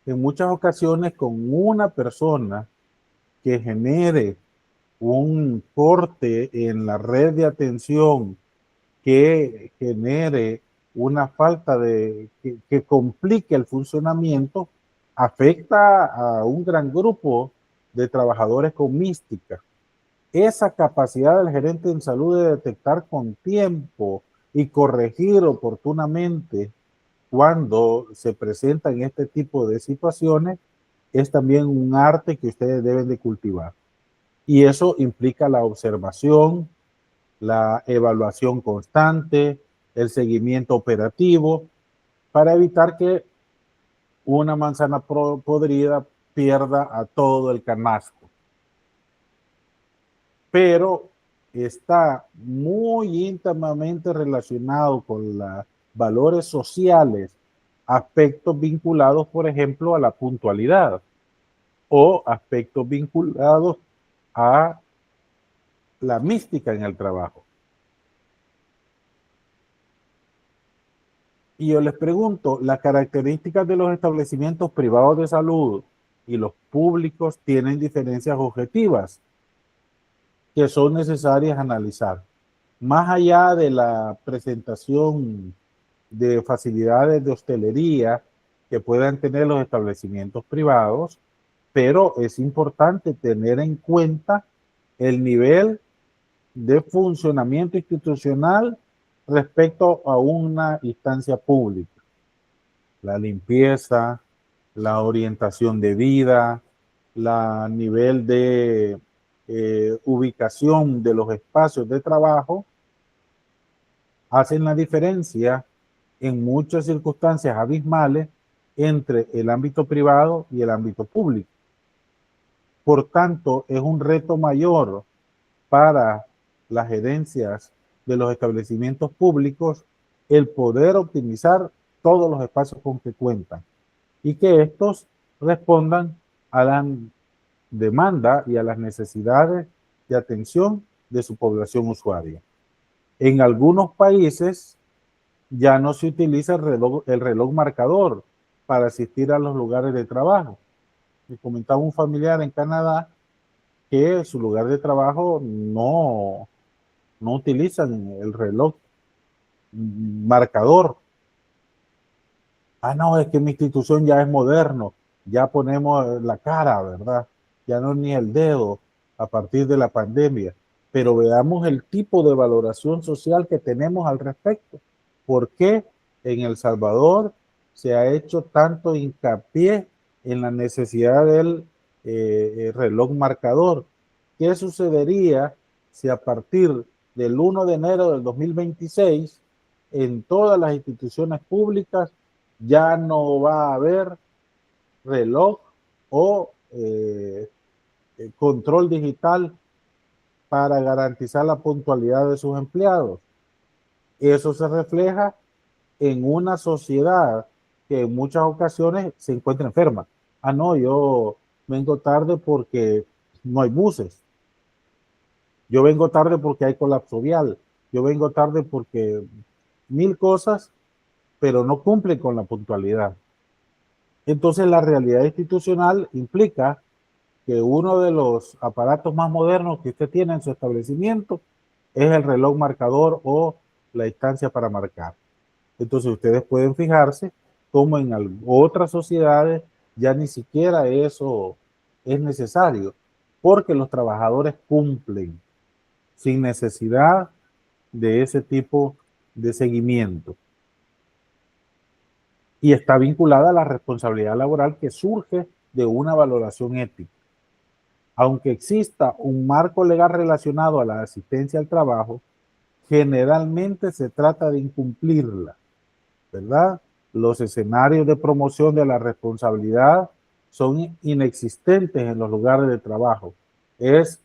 En muchas ocasiones, con una persona que genere un corte en la red de atención, que genere una falta que complique el funcionamiento, afecta a un gran grupo de trabajadores con mística. Esa capacidad del gerente en salud de detectar con tiempo y corregir oportunamente cuando se presentan este tipo de situaciones es también un arte que ustedes deben de cultivar. Y eso implica la observación, la evaluación constante, el seguimiento operativo, para evitar que una manzana podrida pierda a todo el canasto. Pero está muy íntimamente relacionado con los valores sociales, aspectos vinculados, por ejemplo, a la puntualidad o aspectos vinculados a la mística en el trabajo. Y yo les pregunto, las características de los establecimientos privados de salud y los públicos tienen diferencias objetivas que son necesarias analizar. Más allá de la presentación de facilidades de hostelería que puedan tener los establecimientos privados, pero es importante tener en cuenta el nivel de funcionamiento institucional respecto a una instancia pública. La limpieza, la orientación de vida, el nivel de ubicación de los espacios de trabajo hacen la diferencia en muchas circunstancias abismales entre el ámbito privado y el ámbito público. Por tanto, es un reto mayor para las gerencias de los establecimientos públicos el poder optimizar todos los espacios con que cuentan y que estos respondan a la demanda y a las necesidades de atención de su población usuaria. En algunos países ya no se utiliza el reloj marcador para asistir a los lugares de trabajo. Me comentaba un familiar en Canadá que su lugar de trabajo no utilizan el reloj marcador. Ah, no, es que mi institución ya es moderno, ya ponemos la cara, ¿verdad? Ya no ni el dedo a partir de la pandemia. Pero veamos el tipo de valoración social que tenemos al respecto. ¿Por qué en El Salvador se ha hecho tanto hincapié en la necesidad del reloj marcador? ¿Qué sucedería si a partir del 1 de enero del 2026, en todas las instituciones públicas ya no va a haber reloj o control digital para garantizar la puntualidad de sus empleados. Eso se refleja en una sociedad que en muchas ocasiones se encuentra enferma. Ah, no, yo vengo tarde porque no hay buses. Yo vengo tarde porque hay colapso vial. Yo vengo tarde porque mil cosas, pero no cumplen con la puntualidad. Entonces la realidad institucional implica que uno de los aparatos más modernos que usted tiene en su establecimiento es el reloj marcador o la distancia para marcar. Entonces ustedes pueden fijarse cómo en otras sociedades ya ni siquiera eso es necesario, porque los trabajadores cumplen sin necesidad de ese tipo de seguimiento. Y está vinculada a la responsabilidad laboral que surge de una valoración ética. Aunque exista un marco legal relacionado a la asistencia al trabajo, generalmente se trata de incumplirla, ¿verdad? Los escenarios de promoción de la responsabilidad son inexistentes en los lugares de trabajo. Es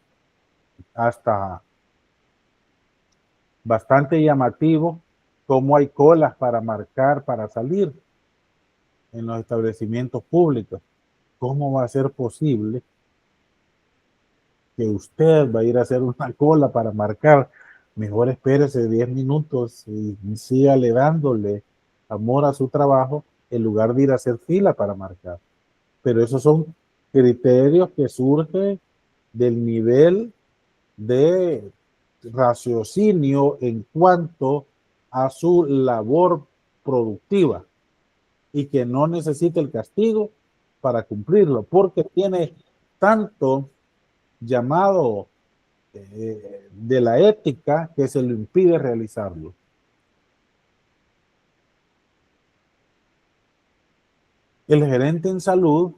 hasta bastante llamativo cómo hay colas para marcar, para salir en los establecimientos públicos. ¿Cómo va a ser posible que usted va a ir a hacer una cola para marcar? Mejor espérese 10 minutos y sígale dándole amor a su trabajo en lugar de ir a hacer fila para marcar. Pero esos son criterios que surgen del nivel de raciocinio en cuanto a su labor productiva y que no necesita el castigo para cumplirlo, porque tiene tanto llamado de la ética que se le impide realizarlo. El gerente en salud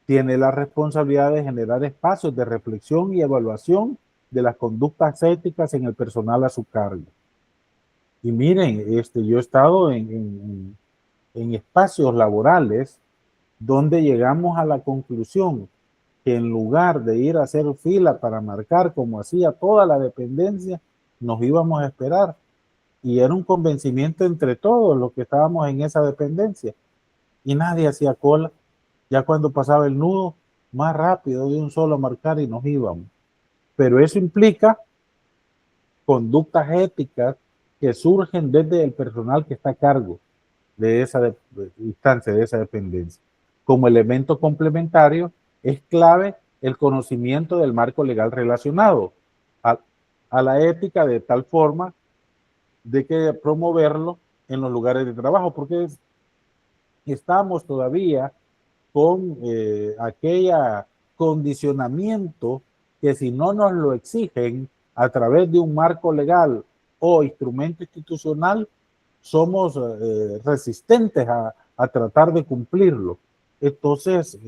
tiene la responsabilidad de generar espacios de reflexión y evaluación de las conductas éticas en el personal a su cargo. Y miren, yo he estado en espacios laborales donde llegamos a la conclusión que en lugar de ir a hacer fila para marcar como hacía toda la dependencia, nos íbamos a esperar. Y era un convencimiento entre todos los que estábamos en esa dependencia. Y nadie hacía cola. Ya cuando pasaba el nudo, más rápido de un solo marcar y nos íbamos. Pero eso implica conductas éticas que surgen desde el personal que está a cargo de esa instancia, de esa dependencia. Como elemento complementario, es clave el conocimiento del marco legal relacionado a la ética, de tal forma de que promoverlo en los lugares de trabajo, porque estamos todavía con aquella condicionamiento que si no nos lo exigen a través de un marco legal o instrumento institucional, somos resistentes a tratar de cumplirlo. Entonces,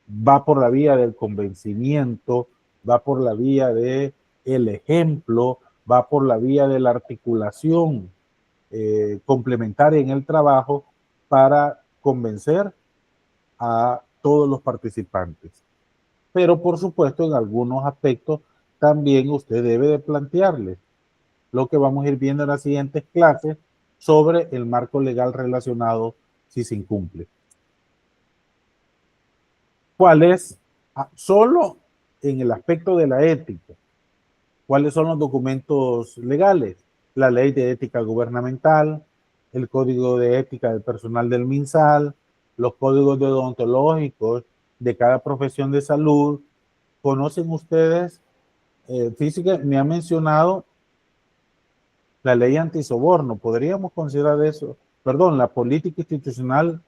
va por la vía del convencimiento, va por la vía del ejemplo, va por la vía de la articulación complementaria en el trabajo para convencer a todos los participantes. Pero por supuesto, en algunos aspectos también usted debe de plantearle lo que vamos a ir viendo en las siguientes clases sobre el marco legal relacionado si se incumple. ¿Cuál es? Solo en el aspecto de la ética. ¿Cuáles son los documentos legales? La Ley de Ética Gubernamental, el Código de Ética del Personal del MinSal, los códigos deontológicos de cada profesión de salud. ¿Conocen ustedes? Física me ha mencionado la ley antisoborno. Podríamos considerar eso, perdón, la política institucional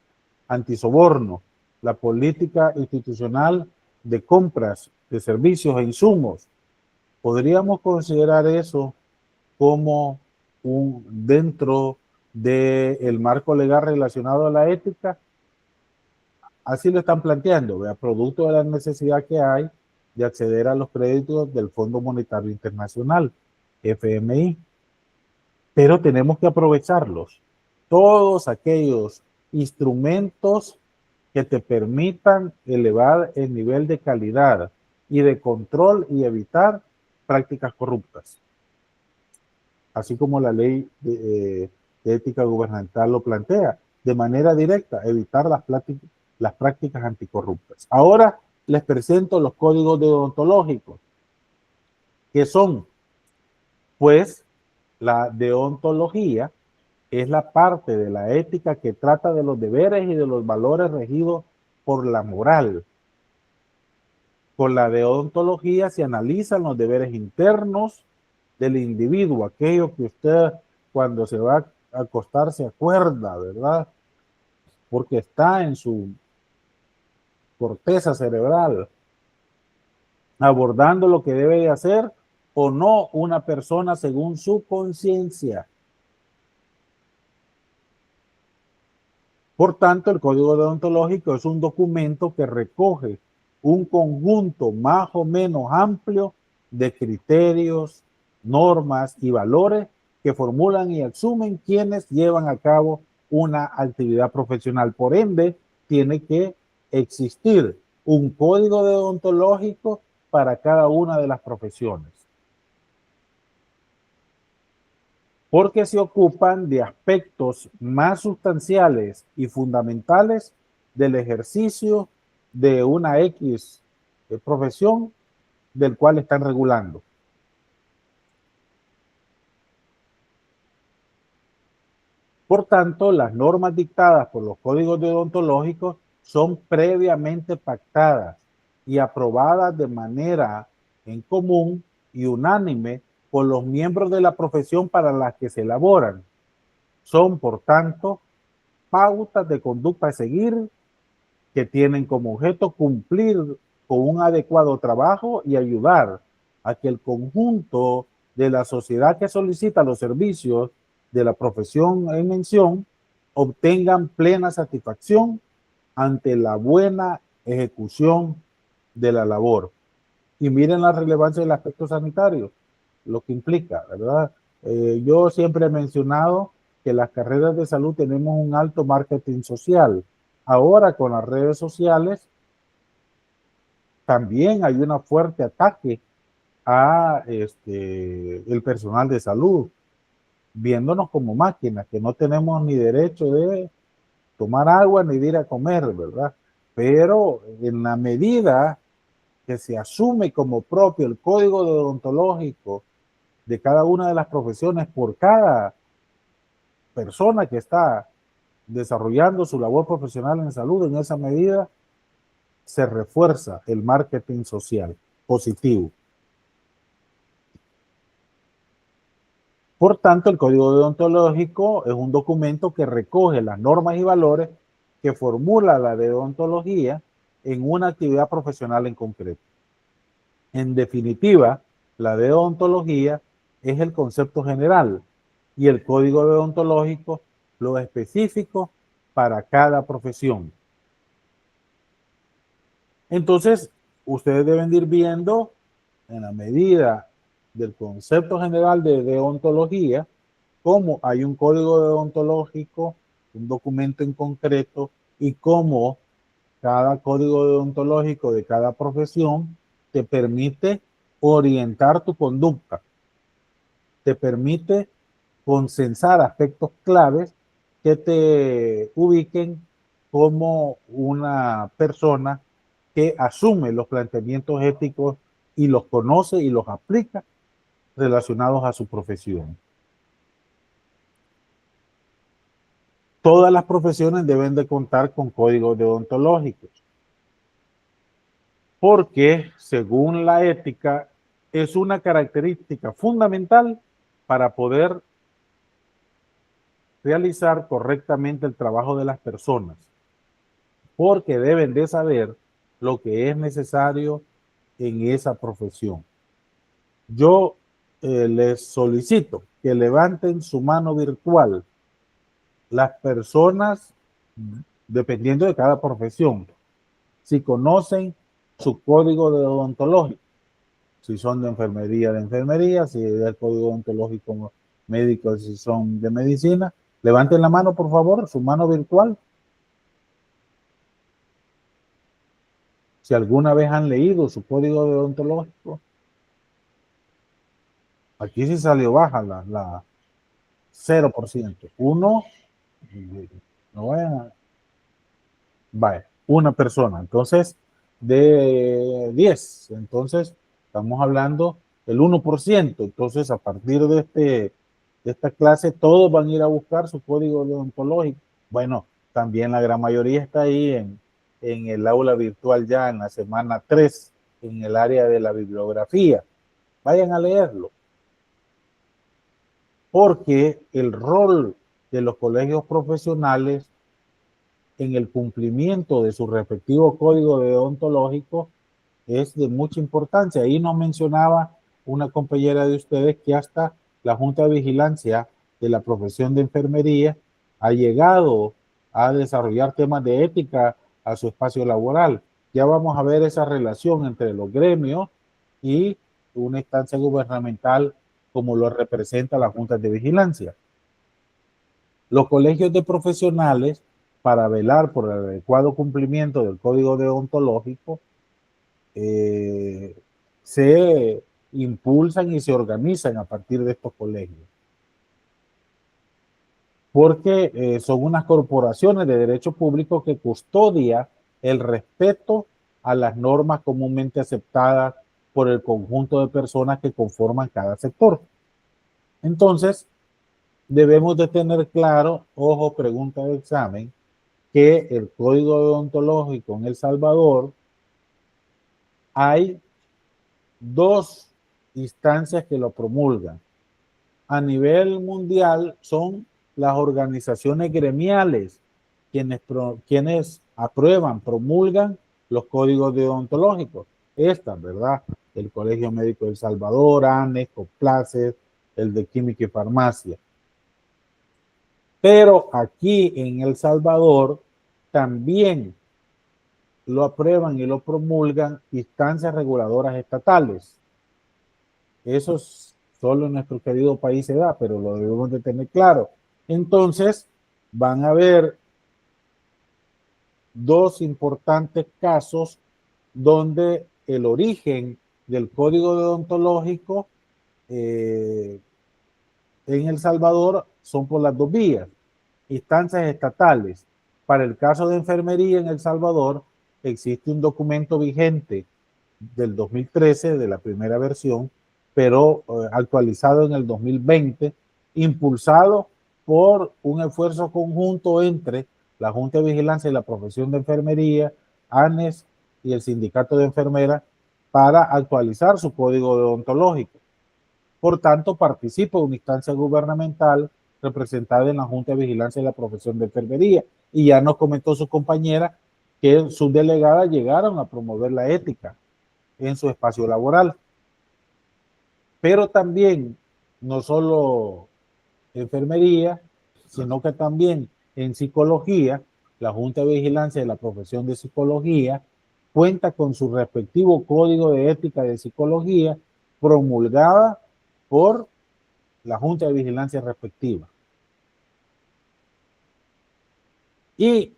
antisoborno, la política institucional de compras de servicios e insumos. Podríamos considerar eso como dentro del marco legal relacionado a la ética. Así lo están planteando, ¿vea? Producto de la necesidad que hay de acceder a los créditos del Fondo Monetario Internacional, FMI. Pero tenemos que aprovecharlos. Todos aquellos instrumentos que te permitan elevar el nivel de calidad y de control y evitar prácticas corruptas. Así como la ley de ética gubernamental lo plantea, de manera directa, evitar las prácticas anticorruptas. Ahora les presento los códigos deontológicos, que son, pues, la deontología es la parte de la ética que trata de los deberes y de los valores regidos por la moral. Con la deontología se analizan los deberes internos del individuo, aquello que usted cuando se va a acostar se acuerda, ¿verdad? Porque está en su corteza cerebral, abordando lo que debe de hacer o no una persona según su conciencia. Por tanto, el código deontológico es un documento que recoge un conjunto más o menos amplio de criterios, normas y valores que formulan y asumen quienes llevan a cabo una actividad profesional. Por ende, tiene que existir un código deontológico para cada una de las profesiones, porque se ocupan de aspectos más sustanciales y fundamentales del ejercicio de una X profesión del cual están regulando. Por tanto, las normas dictadas por los códigos deontológicos son previamente pactadas y aprobadas de manera en común y unánime por los miembros de la profesión para las que se elaboran. Son, por tanto, pautas de conducta a seguir que tienen como objeto cumplir con un adecuado trabajo y ayudar a que el conjunto de la sociedad que solicita los servicios de la profesión en mención obtengan plena satisfacción ante la buena ejecución de la labor. Y miren la relevancia del aspecto sanitario, lo que implica, ¿verdad? Yo siempre he mencionado que las carreras de salud tenemos un alto marketing social. Ahora con las redes sociales también hay un fuerte ataque a el personal de salud, viéndonos como máquinas, que no tenemos ni derecho de tomar agua ni de ir a comer, ¿verdad? Pero en la medida que se asume como propio el código deontológico de cada una de las profesiones por cada persona que está desarrollando su labor profesional en salud, en esa medida se refuerza el marketing social positivo. Por tanto, el código deontológico es un documento que recoge las normas y valores que formula la deontología en una actividad profesional en concreto. En definitiva, la deontología es el concepto general y el código deontológico lo específico para cada profesión. Entonces, ustedes deben ir viendo en la medida del concepto general de deontología, cómo hay un código deontológico, un documento en concreto, y cómo cada código deontológico de cada profesión te permite orientar tu conducta, te permite consensar aspectos claves que te ubiquen como una persona que asume los planteamientos éticos y los conoce y los aplica relacionados a su profesión. Todas las profesiones deben de contar con códigos deontológicos, porque según la ética es una característica fundamental para poder realizar correctamente el trabajo de las personas, porque deben de saber lo que es necesario en esa profesión. Yo les solicito que levanten su mano virtual las personas, dependiendo de cada profesión, si conocen su código deontológico. Si son de enfermería, si es del código ontológico médico, si son de medicina. Levanten la mano, por favor, su mano virtual. Si alguna vez han leído su código deontológico. Aquí sí salió baja la 0%. Uno, no vayan a... Vaya, una persona. Entonces, de 10. Entonces, estamos hablando del 1%. Entonces, a partir de esta clase, todos van a ir a buscar su código deontológico. Bueno, también la gran mayoría está ahí en el aula virtual ya en la semana 3, en el área de la bibliografía. Vayan a leerlo. Porque el rol de los colegios profesionales en el cumplimiento de su respectivo código deontológico es de mucha importancia. Ahí nos mencionaba una compañera de ustedes que hasta la Junta de Vigilancia de la profesión de enfermería ha llegado a desarrollar temas de ética a su espacio laboral. Ya vamos a ver esa relación entre los gremios y una instancia gubernamental como lo representa la Junta de Vigilancia. Los colegios de profesionales, para velar por el adecuado cumplimiento del código deontológico, se impulsan y se organizan a partir de estos colegios. Porque son unas corporaciones de derecho público que custodia el respeto a las normas comúnmente aceptadas por el conjunto de personas que conforman cada sector. Entonces, debemos de tener claro, ojo, pregunta de examen, que el código deontológico en El Salvador hay 2 instancias que lo promulgan. A nivel mundial son las organizaciones gremiales quienes aprueban, promulgan los códigos deontológicos. Estas, ¿verdad? El Colegio Médico de El Salvador, ANES, COPLACES, el de Química y Farmacia. Pero aquí en El Salvador también lo aprueban y lo promulgan instancias reguladoras estatales. Eso solo en nuestro querido país se da, pero lo debemos de tener claro. Entonces, van a haber 2 importantes casos donde el origen del código deontológico en El Salvador son por las 2 vías. Instancias estatales. Para el caso de enfermería en El Salvador, existe un documento vigente del 2013, de la primera versión, pero actualizado en el 2020, impulsado por un esfuerzo conjunto entre la Junta de Vigilancia y la profesión de enfermería, ANES y el Sindicato de Enfermeras para actualizar su código deontológico. Por tanto, participa una instancia gubernamental representada en la Junta de Vigilancia de la profesión de enfermería. Y ya nos comentó su compañera que sus delegadas llegaron a promover la ética en su espacio laboral. Pero también, no solo enfermería, sino que también en psicología, la Junta de Vigilancia de la profesión de psicología cuenta con su respectivo código de ética de psicología promulgada por la Junta de Vigilancia respectiva. Y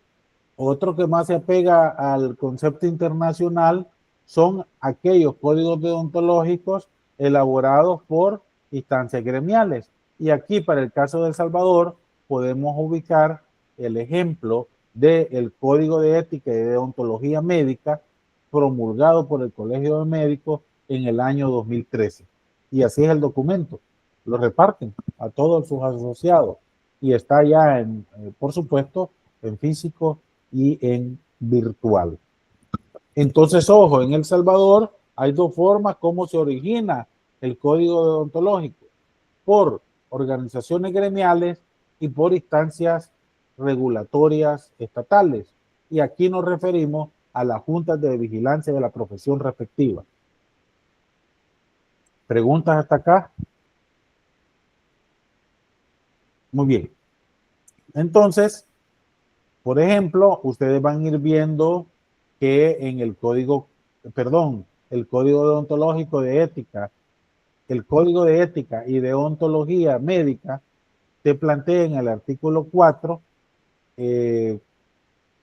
otro que más se apega al concepto internacional son aquellos códigos deontológicos elaborados por instancias gremiales. Y aquí, para el caso de El Salvador, podemos ubicar el ejemplo del Código de Ética y de Deontología Médica promulgado por el Colegio de Médicos en el año 2013. Y así es el documento. Lo reparten a todos sus asociados y está ya, por supuesto, en físico y en virtual. Entonces, ojo, en El Salvador hay 2 formas como se origina el código deontológico: por organizaciones gremiales y por instancias regulatorias estatales. Y aquí nos referimos a las juntas de vigilancia de la profesión respectiva. ¿Preguntas hasta acá? Muy bien. Entonces, por ejemplo, ustedes van a ir viendo que en el código, el Código Deontológico de Ética, el Código de Ética y Deontología Médica te plantea en el artículo 4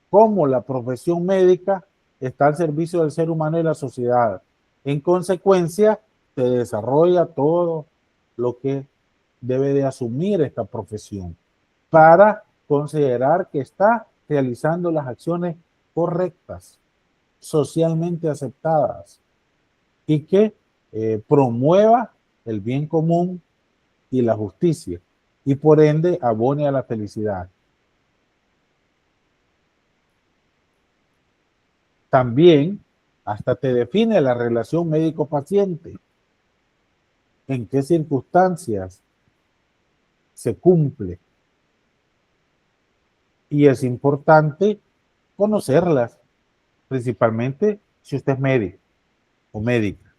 cómo la profesión médica está al servicio del ser humano y la sociedad. En consecuencia, se desarrolla todo lo que debe de asumir esta profesión para considerar que está realizando las acciones correctas, socialmente aceptadas y que promueva el bien común y la justicia y por ende abone a la felicidad. También hasta te define la relación médico-paciente, en qué circunstancias se cumple. Y es importante conocerlas, principalmente si usted es médico o médica.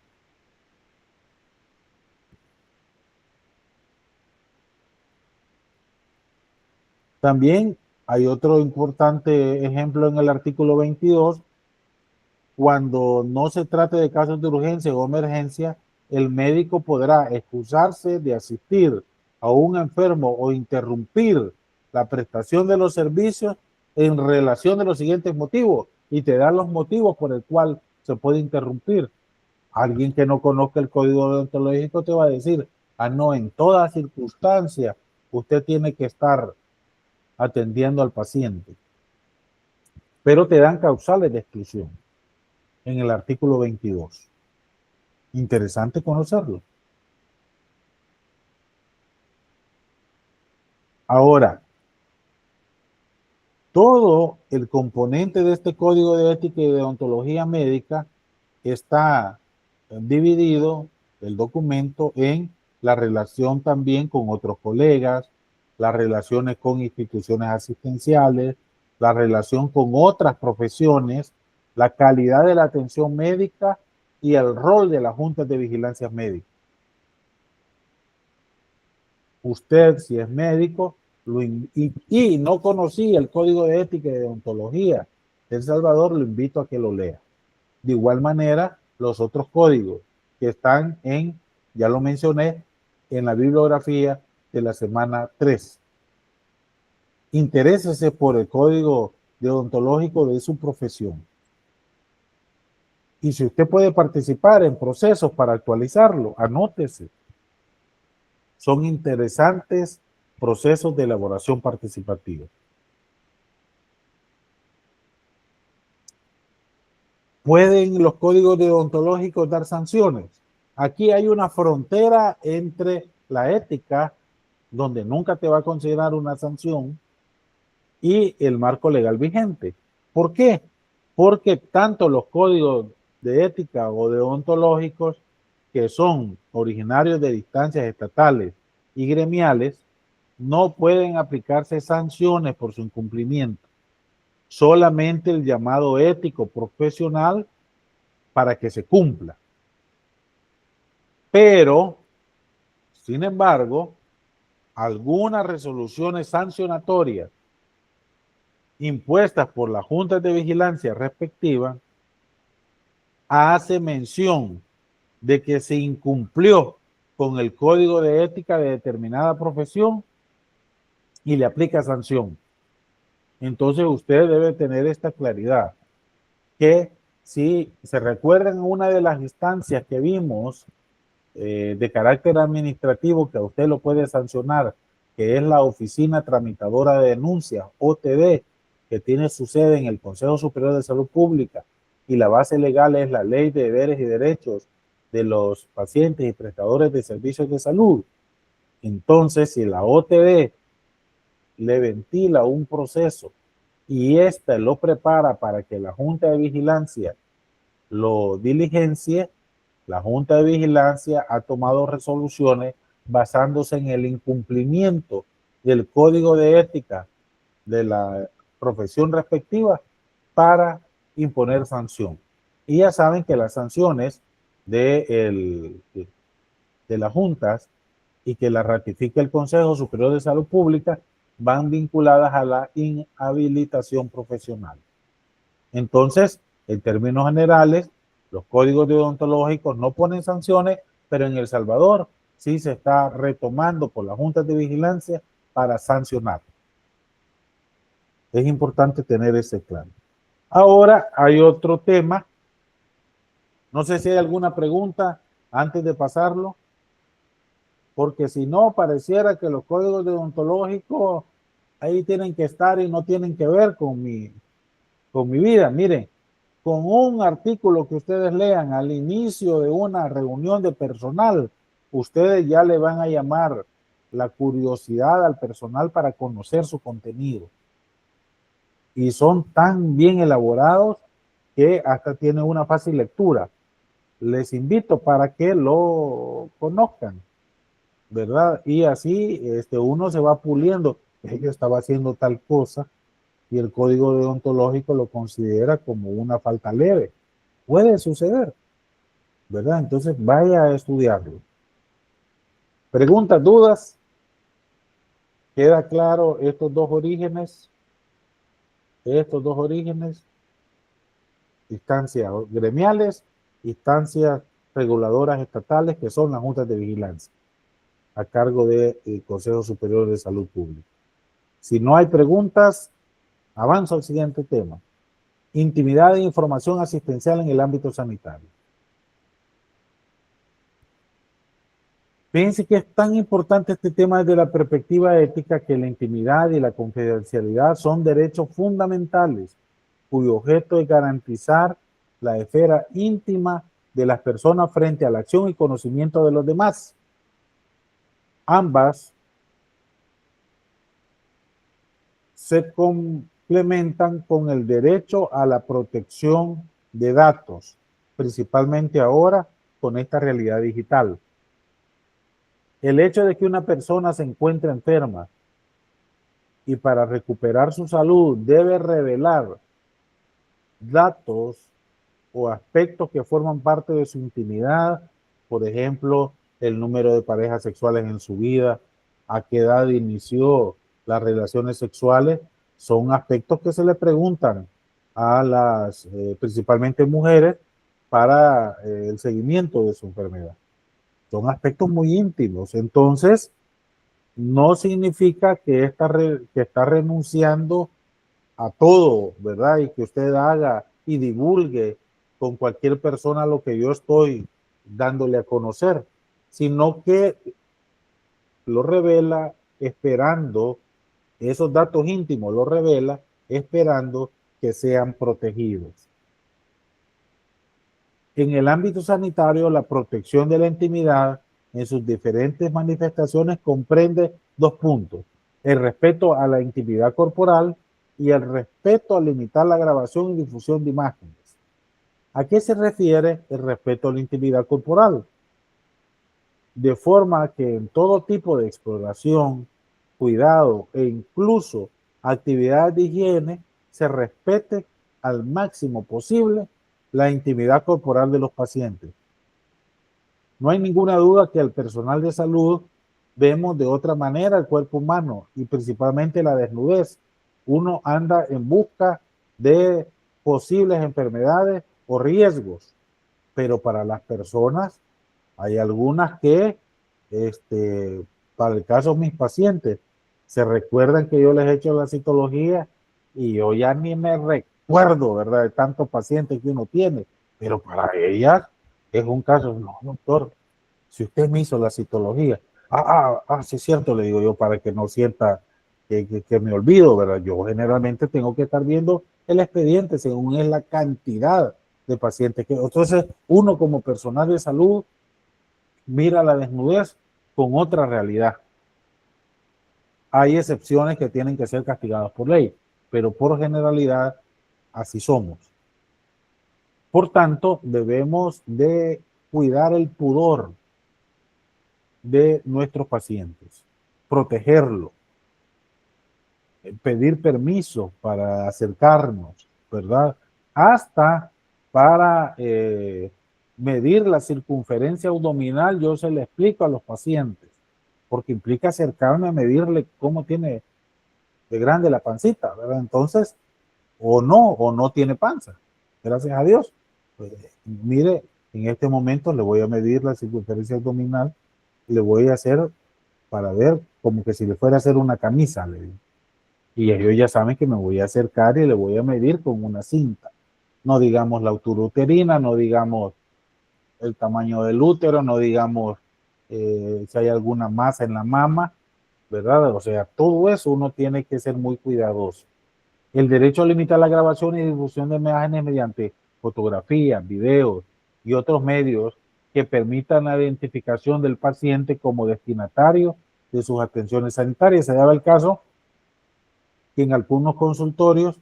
También hay otro importante ejemplo en el artículo 22. Cuando no se trate de casos de urgencia o emergencia, el médico podrá excusarse de asistir a un enfermo o interrumpir la prestación de los servicios en relación de los siguientes motivos, y te dan los motivos por el cual se puede interrumpir. Alguien que no conozca el código deontológico te va a decir, no, en toda circunstancia usted tiene que estar atendiendo al paciente. Pero te dan causales de exclusión en el artículo 22. Interesante conocerlo. Ahora, todo el componente de este código de ética y deontología médica está dividido, el documento, en la relación también con otros colegas, las relaciones con instituciones asistenciales, la relación con otras profesiones, la calidad de la atención médica y el rol de las juntas de vigilancia médica. Usted, si es médico y no conocía el Código de Ética y de Deontología de El Salvador, lo invito a que lo lea. De igual manera, los otros códigos que están en, ya lo mencioné, en la bibliografía de la semana 3. Interésese por el código deontológico de su profesión. Y si usted puede participar en procesos para actualizarlo, anótese. Son interesantes procesos de elaboración participativa. ¿Pueden los códigos deontológicos dar sanciones? Aquí hay una frontera entre la ética, donde nunca te va a considerar una sanción, y el marco legal vigente. ¿Por qué? Porque tanto los códigos de ética o deontológicos que son originarios de instancias estatales y gremiales no pueden aplicarse sanciones por su incumplimiento. Solamente el llamado ético profesional para que se cumpla. Pero, sin embargo, algunas resoluciones sancionatorias impuestas por las juntas de vigilancia respectivas hace mención de que se incumplió con el código de ética de determinada profesión y le aplica sanción. Entonces usted debe tener esta claridad, que si se recuerdan una de las instancias que vimos de carácter administrativo que a usted lo puede sancionar, que es la Oficina Tramitadora de Denuncias, OTD, que tiene su sede en el Consejo Superior de Salud Pública, y la base legal es la Ley de Deberes y Derechos de los pacientes y prestadores de servicios de salud. Entonces, si la OTD le ventila un proceso y ésta lo prepara para que la Junta de Vigilancia lo diligencie, la Junta de Vigilancia ha tomado resoluciones basándose en el incumplimiento del Código de Ética de la profesión respectiva para imponer sanción. Y ya saben que las sanciones de las juntas y que la ratifica el Consejo Superior de Salud Pública van vinculadas a la inhabilitación profesional. Entonces, en términos generales, Los códigos deontológicos no ponen sanciones, pero en El Salvador sí se está retomando por las juntas de vigilancia para sancionar. Es importante tener ese claro. Ahora hay otro tema. No sé si hay alguna pregunta antes de pasarlo, porque si no, pareciera que los códigos deontológicos ahí tienen que estar y no tienen que ver con mi vida. Miren, con un artículo que ustedes lean al inicio de una reunión de personal, ustedes ya le van a llamar la curiosidad al personal para conocer su contenido. Y son tan bien elaborados que hasta tienen una fácil lectura. Les invito para que lo conozcan, ¿verdad? Y así uno se va puliendo. Yo estaba haciendo tal cosa y el código deontológico lo considera como una falta leve. Puede suceder, ¿verdad? Entonces vaya a estudiarlo. ¿Preguntas, dudas? ¿Queda claro estos dos orígenes? Instancias gremiales, instancias reguladoras estatales, que son las juntas de vigilancia, a cargo del Consejo Superior de Salud Pública. Si no hay preguntas, avanzo al siguiente tema. Intimidad e información asistencial en el ámbito sanitario. Fíjense que es tan importante este tema desde la perspectiva ética que la intimidad y la confidencialidad son derechos fundamentales cuyo objeto es garantizar la esfera íntima de las personas frente a la acción y conocimiento de los demás. Ambas se complementan con el derecho a la protección de datos, principalmente ahora con esta realidad digital. El hecho de que una persona se encuentre enferma y para recuperar su salud debe revelar datos o aspectos que forman parte de su intimidad, por ejemplo, el número de parejas sexuales en su vida, a qué edad inició las relaciones sexuales, son aspectos que se le preguntan a las, principalmente mujeres, para el seguimiento de su enfermedad. Son aspectos muy íntimos, entonces no significa que está renunciando a todo, ¿verdad? Y que usted haga y divulgue con cualquier persona lo que yo estoy dándole a conocer, sino que lo revela esperando, esos datos íntimos lo revela esperando que sean protegidos. En el ámbito sanitario, la protección de la intimidad en sus diferentes manifestaciones comprende dos puntos: el respeto a la intimidad corporal y el respeto a limitar la grabación y difusión de imágenes. ¿A qué se refiere el respeto a la intimidad corporal? De forma que en todo tipo de exploración, cuidado e incluso actividades de higiene se respete al máximo posible la intimidad corporal de los pacientes. No hay ninguna duda que al personal de salud vemos de otra manera el cuerpo humano y principalmente la desnudez. Uno anda en busca de posibles enfermedades o riesgos, pero para las personas hay algunas que, para el caso de mis pacientes, se recuerdan que yo les he hecho la citología y yo ya ni me recuerdo, ¿verdad?, de tantos pacientes que uno tiene, pero para ellas es un caso, no, doctor, si usted me hizo la citología, sí es cierto, le digo yo, para que no sienta que me olvido, ¿verdad? Yo generalmente tengo que estar viendo el expediente según es la cantidad de pacientes que, entonces uno como personal de salud mira la desnudez con otra realidad. Hay excepciones que tienen que ser castigadas por ley, pero por generalidad así somos. Por tanto, debemos de cuidar el pudor de nuestros pacientes, protegerlo, pedir permiso para acercarnos, ¿verdad? Hasta para medir la circunferencia abdominal, yo se le explico a los pacientes, porque implica acercarme a medirle cómo tiene de grande la pancita, ¿verdad? Entonces, o no tiene panza, gracias a Dios. Mire, en este momento le voy a medir la circunferencia abdominal, le voy a hacer para ver como que si le fuera a hacer una camisa, le digo. Y ellos ya saben que me voy a acercar y le voy a medir con una cinta. No digamos la altura uterina, no digamos el tamaño del útero, no digamos si hay alguna masa en la mama, ¿verdad? O sea, todo eso uno tiene que ser muy cuidadoso. El derecho a limitar la grabación y difusión de imágenes mediante fotografías, videos y otros medios que permitan la identificación del paciente como destinatario de sus atenciones sanitarias. Se daba el caso que en algunos consultorios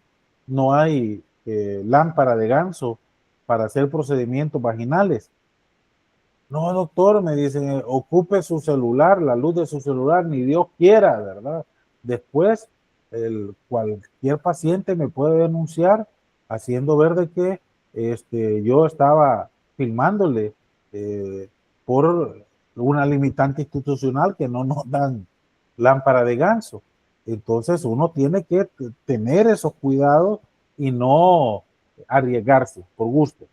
no hay lámpara de ganso para hacer procedimientos vaginales. No, doctor, me dicen, ocupe su celular, la luz de su celular, ni Dios quiera, ¿verdad? Después, cualquier paciente me puede denunciar haciendo ver de que yo estaba filmándole por una limitante institucional que no nos dan lámpara de ganso. Entonces uno tiene que tener esos cuidados y no arriesgarse por gusto.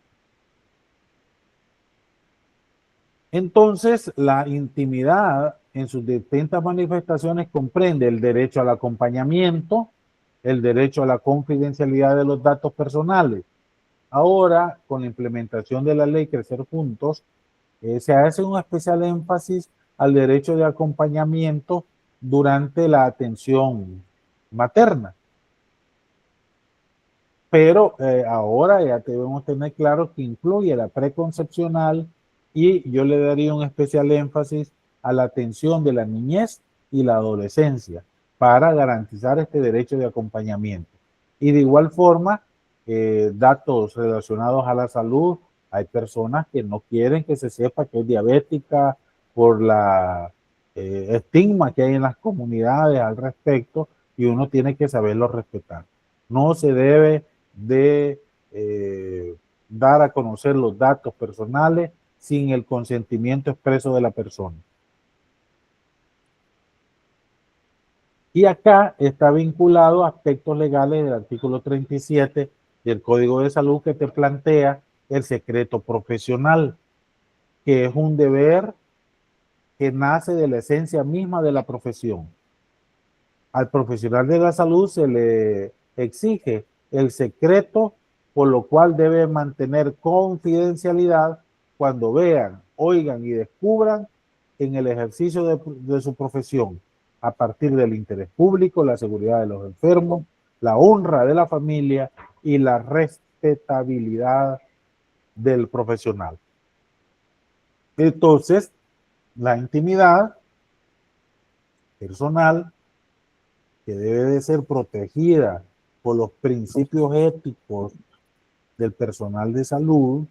Entonces, la intimidad en sus distintas manifestaciones comprende el derecho al acompañamiento, el derecho a la confidencialidad de los datos personales. Ahora, con la implementación de la ley Crecer Juntos, se hace un especial énfasis al derecho de acompañamiento durante la atención materna. Pero ahora ya debemos tener claro que incluye la preconcepcional, y yo le daría un especial énfasis a la atención de la niñez y la adolescencia para garantizar este derecho de acompañamiento. Y de igual forma, datos relacionados a la salud. Hay personas que no quieren que se sepa que es diabética por la estigma que hay en las comunidades al respecto, y uno tiene que saberlo respetar. No se debe de dar a conocer los datos personales sin el consentimiento expreso de la persona. Y acá está vinculado a aspectos legales del artículo 37 del Código de Salud, que te plantea el secreto profesional, que es un deber que nace de la esencia misma de la profesión. Al profesional de la salud se le exige el secreto, por lo cual debe mantener confidencialidad cuando vean, oigan y descubran en el ejercicio de su profesión, a partir del interés público, la seguridad de los enfermos, la honra de la familia y la respetabilidad del profesional. Entonces, la intimidad personal, que debe de ser protegida por los principios éticos del personal de salud,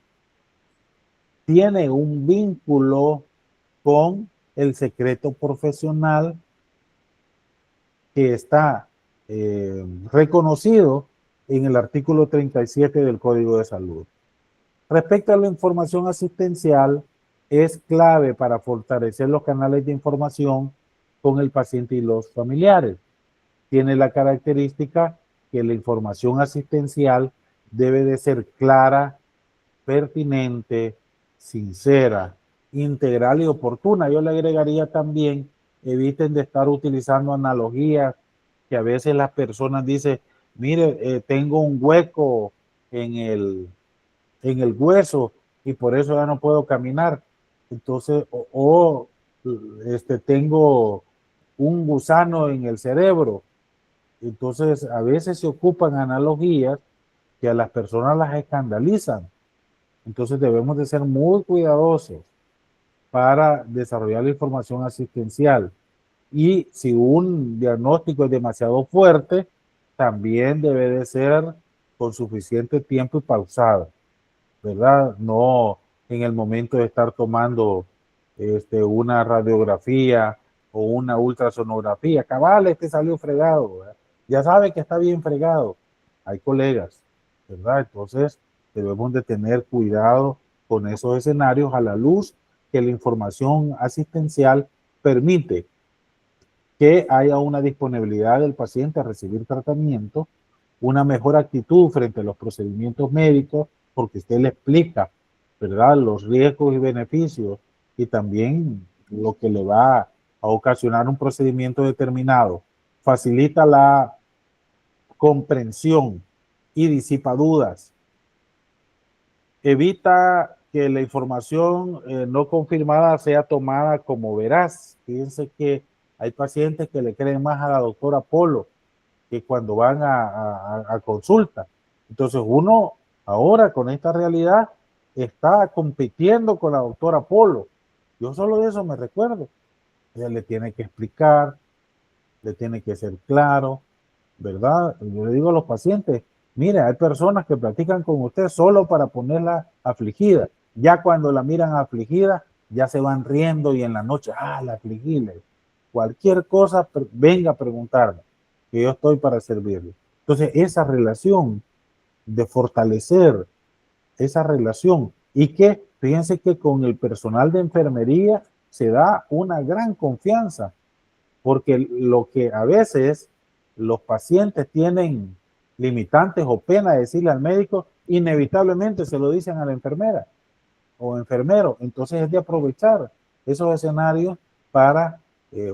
tiene un vínculo con el secreto profesional que está reconocido en el artículo 37 del Código de Salud. Respecto a la información asistencial, es clave para fortalecer los canales de información con el paciente y los familiares. Tiene la característica que la información asistencial debe de ser clara, pertinente, sincera, integral y oportuna. Yo le agregaría también, eviten de estar utilizando analogías que a veces las personas dicen, mire, tengo un hueco en el hueso y por eso ya no puedo caminar. Entonces, tengo un gusano en el cerebro. Entonces, a veces se ocupan analogías que a las personas las escandalizan. Entonces, debemos de ser muy cuidadosos para desarrollar la información asistencial. Y si un diagnóstico es demasiado fuerte, también debe de ser con suficiente tiempo y pausado, ¿verdad? No en el momento de estar tomando una radiografía o una ultrasonografía. Cabal, salió fregado, ¿verdad? Ya sabe que está bien fregado. Hay colegas, ¿verdad? Entonces debemos de tener cuidado con esos escenarios a la luz que la información asistencial permite que haya una disponibilidad del paciente a recibir tratamiento, una mejor actitud frente a los procedimientos médicos porque usted le explica, ¿verdad?, los riesgos y beneficios y también lo que le va a ocasionar un procedimiento determinado. Facilita la comprensión y disipa dudas. Evita que la información no confirmada sea tomada como veraz. Fíjense que hay pacientes que le creen más a la doctora Polo que cuando van a consulta. Entonces uno ahora con esta realidad está compitiendo con la doctora Polo. Yo solo de eso me recuerdo. Ella le tiene que explicar, le tiene que ser claro, ¿verdad? Yo le digo a los pacientes, mire, hay personas que platican con usted solo para ponerla afligida. Ya cuando la miran afligida, ya se van riendo y en la noche, la afligí. Cualquier cosa, venga a preguntarme, que yo estoy para servirle. Entonces, esa relación de fortalecer esa relación y que, fíjense que con el personal de enfermería se da una gran confianza, porque lo que a veces los pacientes tienen limitantes o pena de decirle al médico, inevitablemente se lo dicen a la enfermera o enfermero. Entonces es de aprovechar esos escenarios para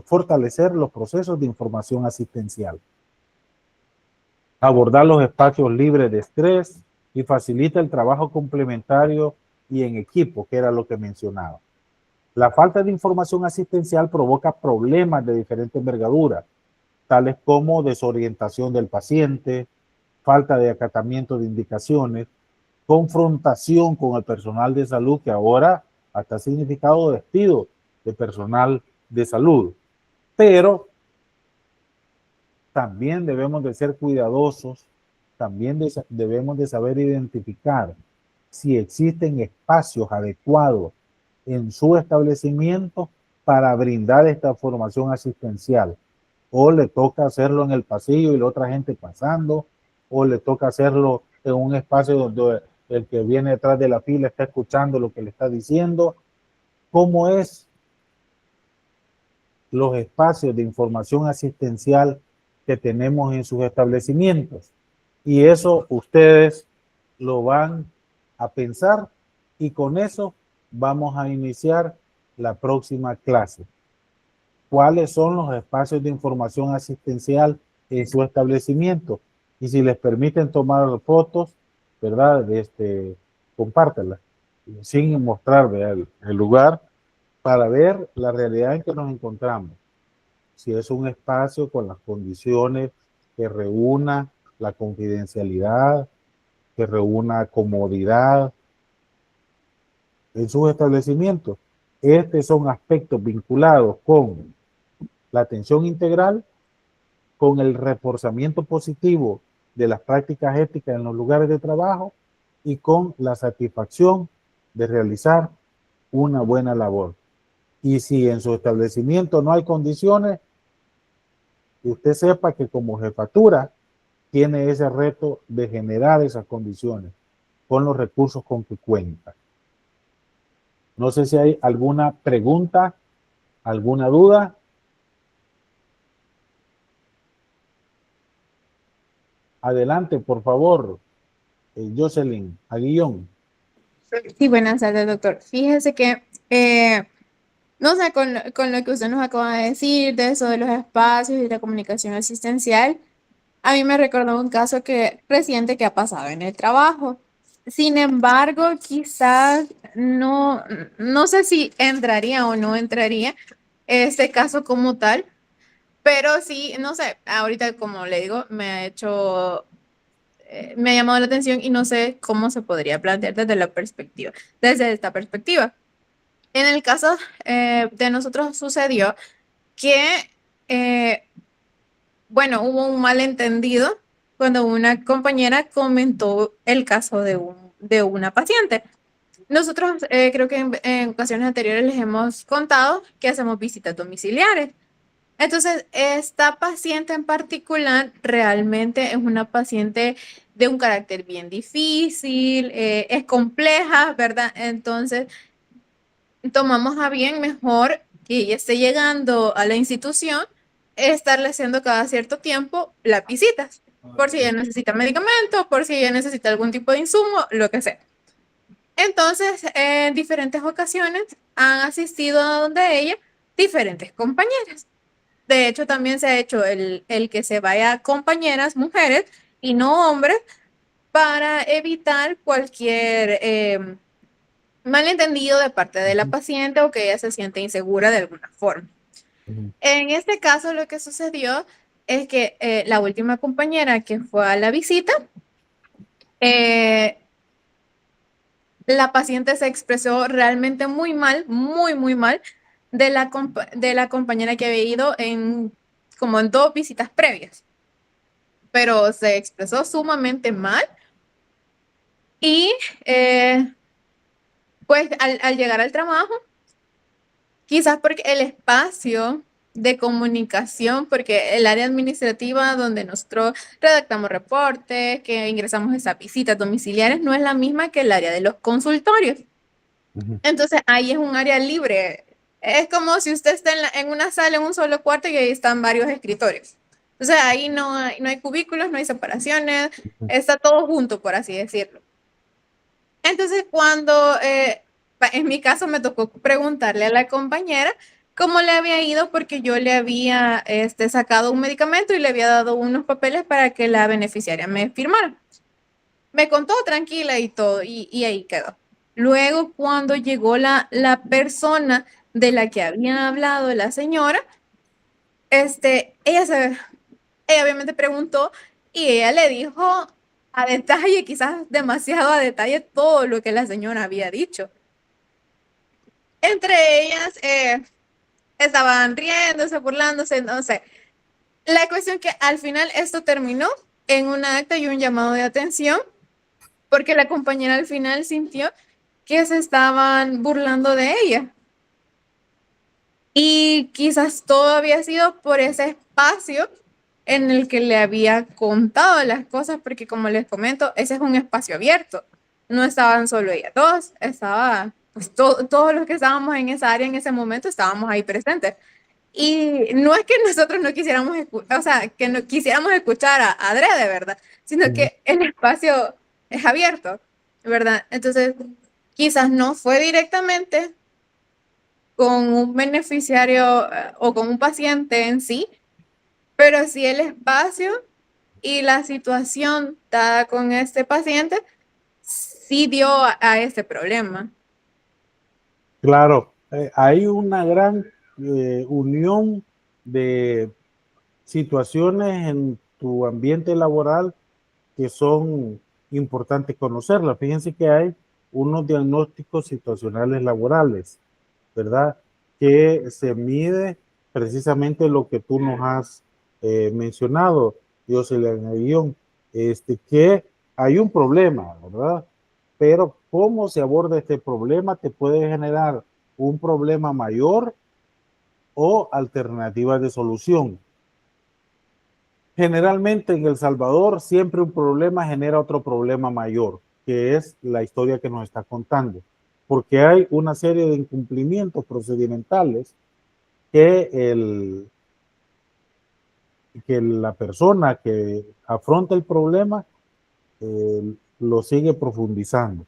fortalecer los procesos de información asistencial. Abordar los espacios libres de estrés y facilita el trabajo complementario y en equipo, que era lo que mencionaba. La falta de información asistencial provoca problemas de diferente envergadura, tales como desorientación del paciente, falta de acatamiento de indicaciones, confrontación con el personal de salud, que ahora hasta ha significado despido de personal de salud. Pero también debemos de ser cuidadosos, también debemos de saber identificar si existen espacios adecuados en su establecimiento para brindar esta formación asistencial. O le toca hacerlo en el pasillo y la otra gente pasando, o le toca hacerlo en un espacio donde el que viene detrás de la fila está escuchando lo que le está diciendo. ¿Cómo es los espacios de información asistencial que tenemos en sus establecimientos? Y eso ustedes lo van a pensar y con eso vamos a iniciar la próxima clase. ¿Cuáles son los espacios de información asistencial en su establecimiento? Y si les permiten tomar fotos, ¿verdad? Compártanlas sin mostrar el lugar para ver la realidad en que nos encontramos. Si es un espacio con las condiciones que reúna la confidencialidad, que reúna comodidad en sus establecimientos. Estos son aspectos vinculados con la atención integral, con el reforzamiento positivo de las prácticas éticas en los lugares de trabajo y con la satisfacción de realizar una buena labor. Y si en su establecimiento no hay condiciones, usted sepa que como jefatura tiene ese reto de generar esas condiciones con los recursos con que cuenta. No sé si hay alguna pregunta, alguna duda. Adelante, por favor, Jocelyn Aguillón. Sí, buenas tardes, doctor. Fíjese que, no sé, con lo que usted nos acaba de decir, de eso de los espacios y la comunicación asistencial, a mí me recordó un caso reciente que ha pasado en el trabajo. Sin embargo, quizás no sé si entraría o no entraría este caso como tal, pero sí, no sé, ahorita como le digo, me ha llamado la atención y no sé cómo se podría plantear desde esta perspectiva. En el caso de nosotros sucedió que, bueno, hubo un malentendido cuando una compañera comentó el caso de una paciente. Nosotros creo que en ocasiones anteriores les hemos contado que hacemos visitas domiciliares. Entonces, esta paciente en particular realmente es una paciente de un carácter bien difícil, es compleja, ¿verdad? Entonces, tomamos a bien mejor que ella esté llegando a la institución, estarle haciendo cada cierto tiempo las visitas, por si ella necesita medicamento, por si ella necesita algún tipo de insumo, lo que sea. Entonces, en diferentes ocasiones han asistido a donde ella diferentes compañeras. De hecho, también se ha hecho el que se vaya compañeras, mujeres y no hombres, para evitar cualquier malentendido de parte de la paciente o que ella se siente insegura de alguna forma. En este caso, lo que sucedió es que la última compañera que fue a la visita, la paciente se expresó realmente muy mal, muy mal, de la compañera que había ido como en 2 visitas previas. Pero se expresó sumamente mal y pues al llegar al trabajo, quizás porque el espacio de comunicación, porque el área administrativa donde nosotros redactamos reportes, que ingresamos esas visitas domiciliares, no es la misma que el área de los consultorios. Entonces ahí es un área libre. Es como si usted está en una sala, en un solo cuarto y ahí están varios escritorios. Entonces ahí no hay cubículos, no hay separaciones, está todo junto, por así decirlo. Entonces cuando, en mi caso me tocó preguntarle a la compañera cómo le había ido porque yo le había sacado un medicamento y le había dado unos papeles para que la beneficiaria me firmara. Me contó tranquila y todo, y ahí quedó. Luego, cuando llegó la persona de la que había hablado la señora, ella obviamente preguntó y ella le dijo a detalle, quizás demasiado a detalle, todo lo que la señora había dicho. Entre ellas estaban riéndose, burlándose, no sé. La cuestión que al final esto terminó en un acta y un llamado de atención, porque la compañera al final sintió que se estaban burlando de ella. Y quizás todo había sido por ese espacio en el que le había contado las cosas, porque como les comento, ese es un espacio abierto. No estaban solo ellas dos, estaba, pues todos los que estábamos en esa área en ese momento estábamos ahí presentes. Y no es que nosotros no quisiéramos, o sea, que no quisiéramos escuchar a Adrede, ¿verdad? Sino que el espacio es abierto, ¿verdad? Entonces, quizás no fue directamente con un beneficiario o con un paciente en sí, pero sí el espacio y la situación dada con este paciente sí dio a este problema. Claro, hay una gran unión de situaciones en tu ambiente laboral que son importantes conocerlas. Fíjense que hay unos diagnósticos situacionales laborales, ¿verdad? Que se mide precisamente lo que tú nos has mencionado, Jocelyn Aguillón, que hay un problema, ¿verdad? Pero cómo se aborda este problema te puede generar un problema mayor o alternativas de solución. Generalmente en El Salvador siempre un problema genera otro problema mayor, que es la historia que nos está contando, porque hay una serie de incumplimientos procedimentales que la persona que afronta el problema lo sigue profundizando.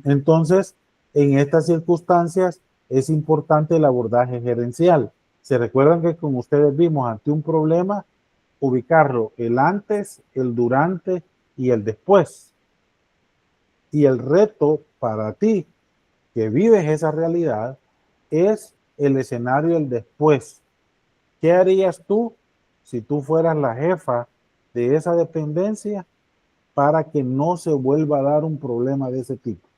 Entonces, en estas circunstancias es importante el abordaje gerencial. Se recuerdan que como ustedes vimos ante un problema, ubicarlo el antes, el durante y el después. Y el reto para ti que vives esa realidad es el escenario del después. ¿Qué harías tú si tú fueras la jefa de esa dependencia para que no se vuelva a dar un problema de ese tipo?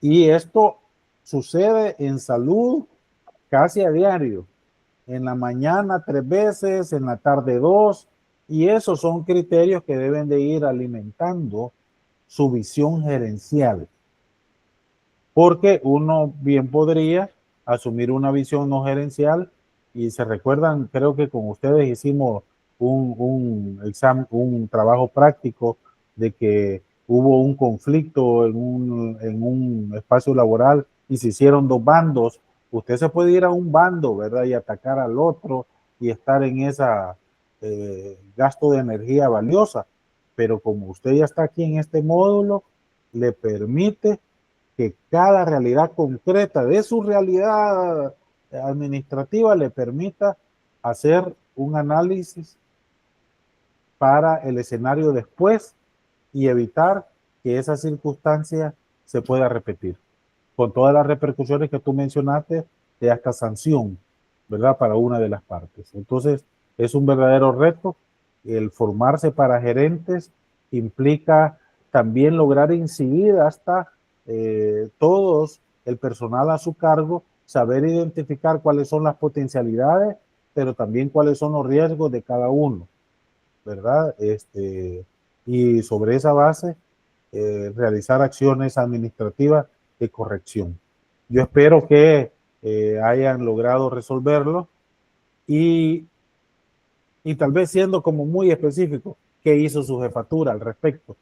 Y esto sucede en salud casi a diario. En la mañana 3 veces, en la tarde 2, y esos son criterios que deben de ir alimentando su visión gerencial. Porque uno bien podría asumir una visión no gerencial, y se recuerdan, creo que con ustedes hicimos un examen, un trabajo práctico de que hubo un conflicto en un espacio laboral y se hicieron 2 bandos. Usted se puede ir a un bando, ¿verdad? Y atacar al otro y estar en esa gasto de energía valiosa. Pero como usted ya está aquí en este módulo, le permite que cada realidad concreta de su realidad administrativa le permita hacer un análisis para el escenario después y evitar que esa circunstancia se pueda repetir, con todas las repercusiones que tú mencionaste de hasta sanción, ¿verdad? Para una de las partes. Entonces, es un verdadero reto. El formarse para gerentes implica también lograr incidir hasta todos el personal a su cargo, saber identificar cuáles son las potencialidades, pero también cuáles son los riesgos de cada uno, ¿verdad? Y sobre esa base, realizar acciones administrativas de corrección. Yo espero que hayan logrado resolverlo y tal vez siendo como muy específico, ¿qué hizo su jefatura al respecto?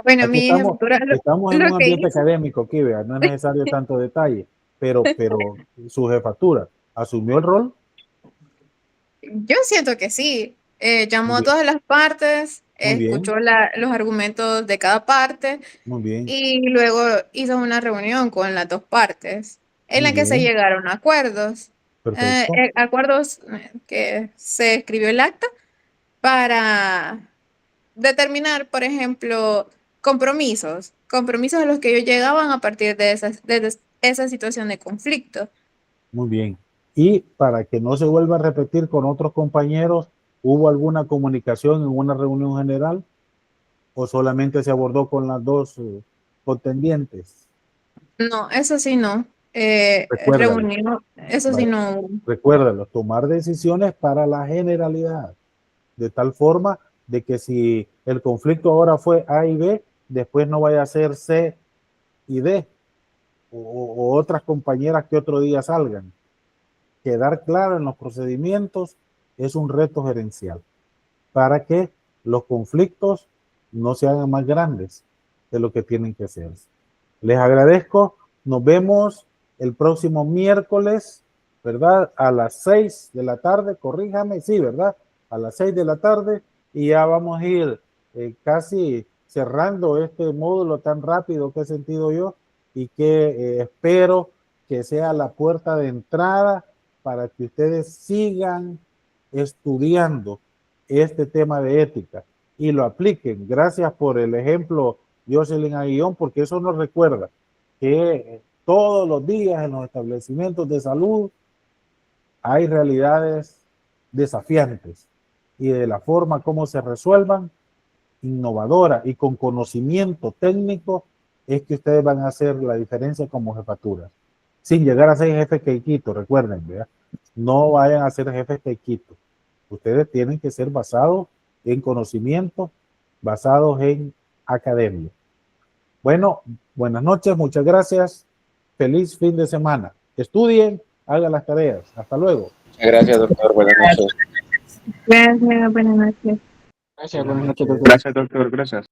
Bueno, Aquí mi jefatura estamos en lo un que ambiente hizo, académico aquí, vea, no es necesario tanto detalle, pero su jefatura asumió el rol. yo siento que sí. Llamó Muy a bien, todas las partes, muy bien, escuchó los argumentos de cada parte muy bien, y luego hizo una reunión con las dos partes en muy la que se bien, llegaron a acuerdos. perfecto, Acuerdos que se escribió el acta para determinar, por ejemplo, compromisos a los que ellos llegaban a partir de esa situación de conflicto. muy bien. Y para que no se vuelva a repetir con otros compañeros, ¿hubo alguna comunicación en una reunión general o solamente se abordó con las dos contendientes? No, eso sí no. Recuérdalo, Reunión, eso sí vaya, no. recuérdalo, tomar decisiones para la generalidad, de tal forma de que si el conflicto ahora fue A y B, después no vaya a ser C y D, o otras compañeras que otro día salgan. Quedar claro en los procedimientos es un reto gerencial para que los conflictos no se hagan más grandes de lo que tienen que ser. Les agradezco. Nos vemos el próximo miércoles, ¿verdad? A las 6 de la tarde, corríjame, sí, ¿verdad? A las 6 de la tarde y ya vamos a ir casi cerrando este módulo tan rápido que he sentido yo y que espero que sea la puerta de entrada para que ustedes sigan estudiando este tema de ética y lo apliquen. Gracias por el ejemplo, Jocelyn Aguillón, porque eso nos recuerda que todos los días en los establecimientos de salud hay realidades desafiantes y de la forma como se resuelvan, innovadora y con conocimiento técnico, es que ustedes van a hacer la diferencia como jefatura. Sin llegar a ser jefes queiquitos, recuerden, ¿verdad? No vayan a ser jefes queiquitos. Ustedes tienen que ser basados en conocimiento, basados en academia. Bueno, buenas noches, muchas gracias. Feliz fin de semana. Estudien, hagan las tareas. Hasta luego. Gracias, doctor. Buenas noches. Gracias, buenas noches. Gracias, buenas noches, doctor. Gracias, doctor. Gracias.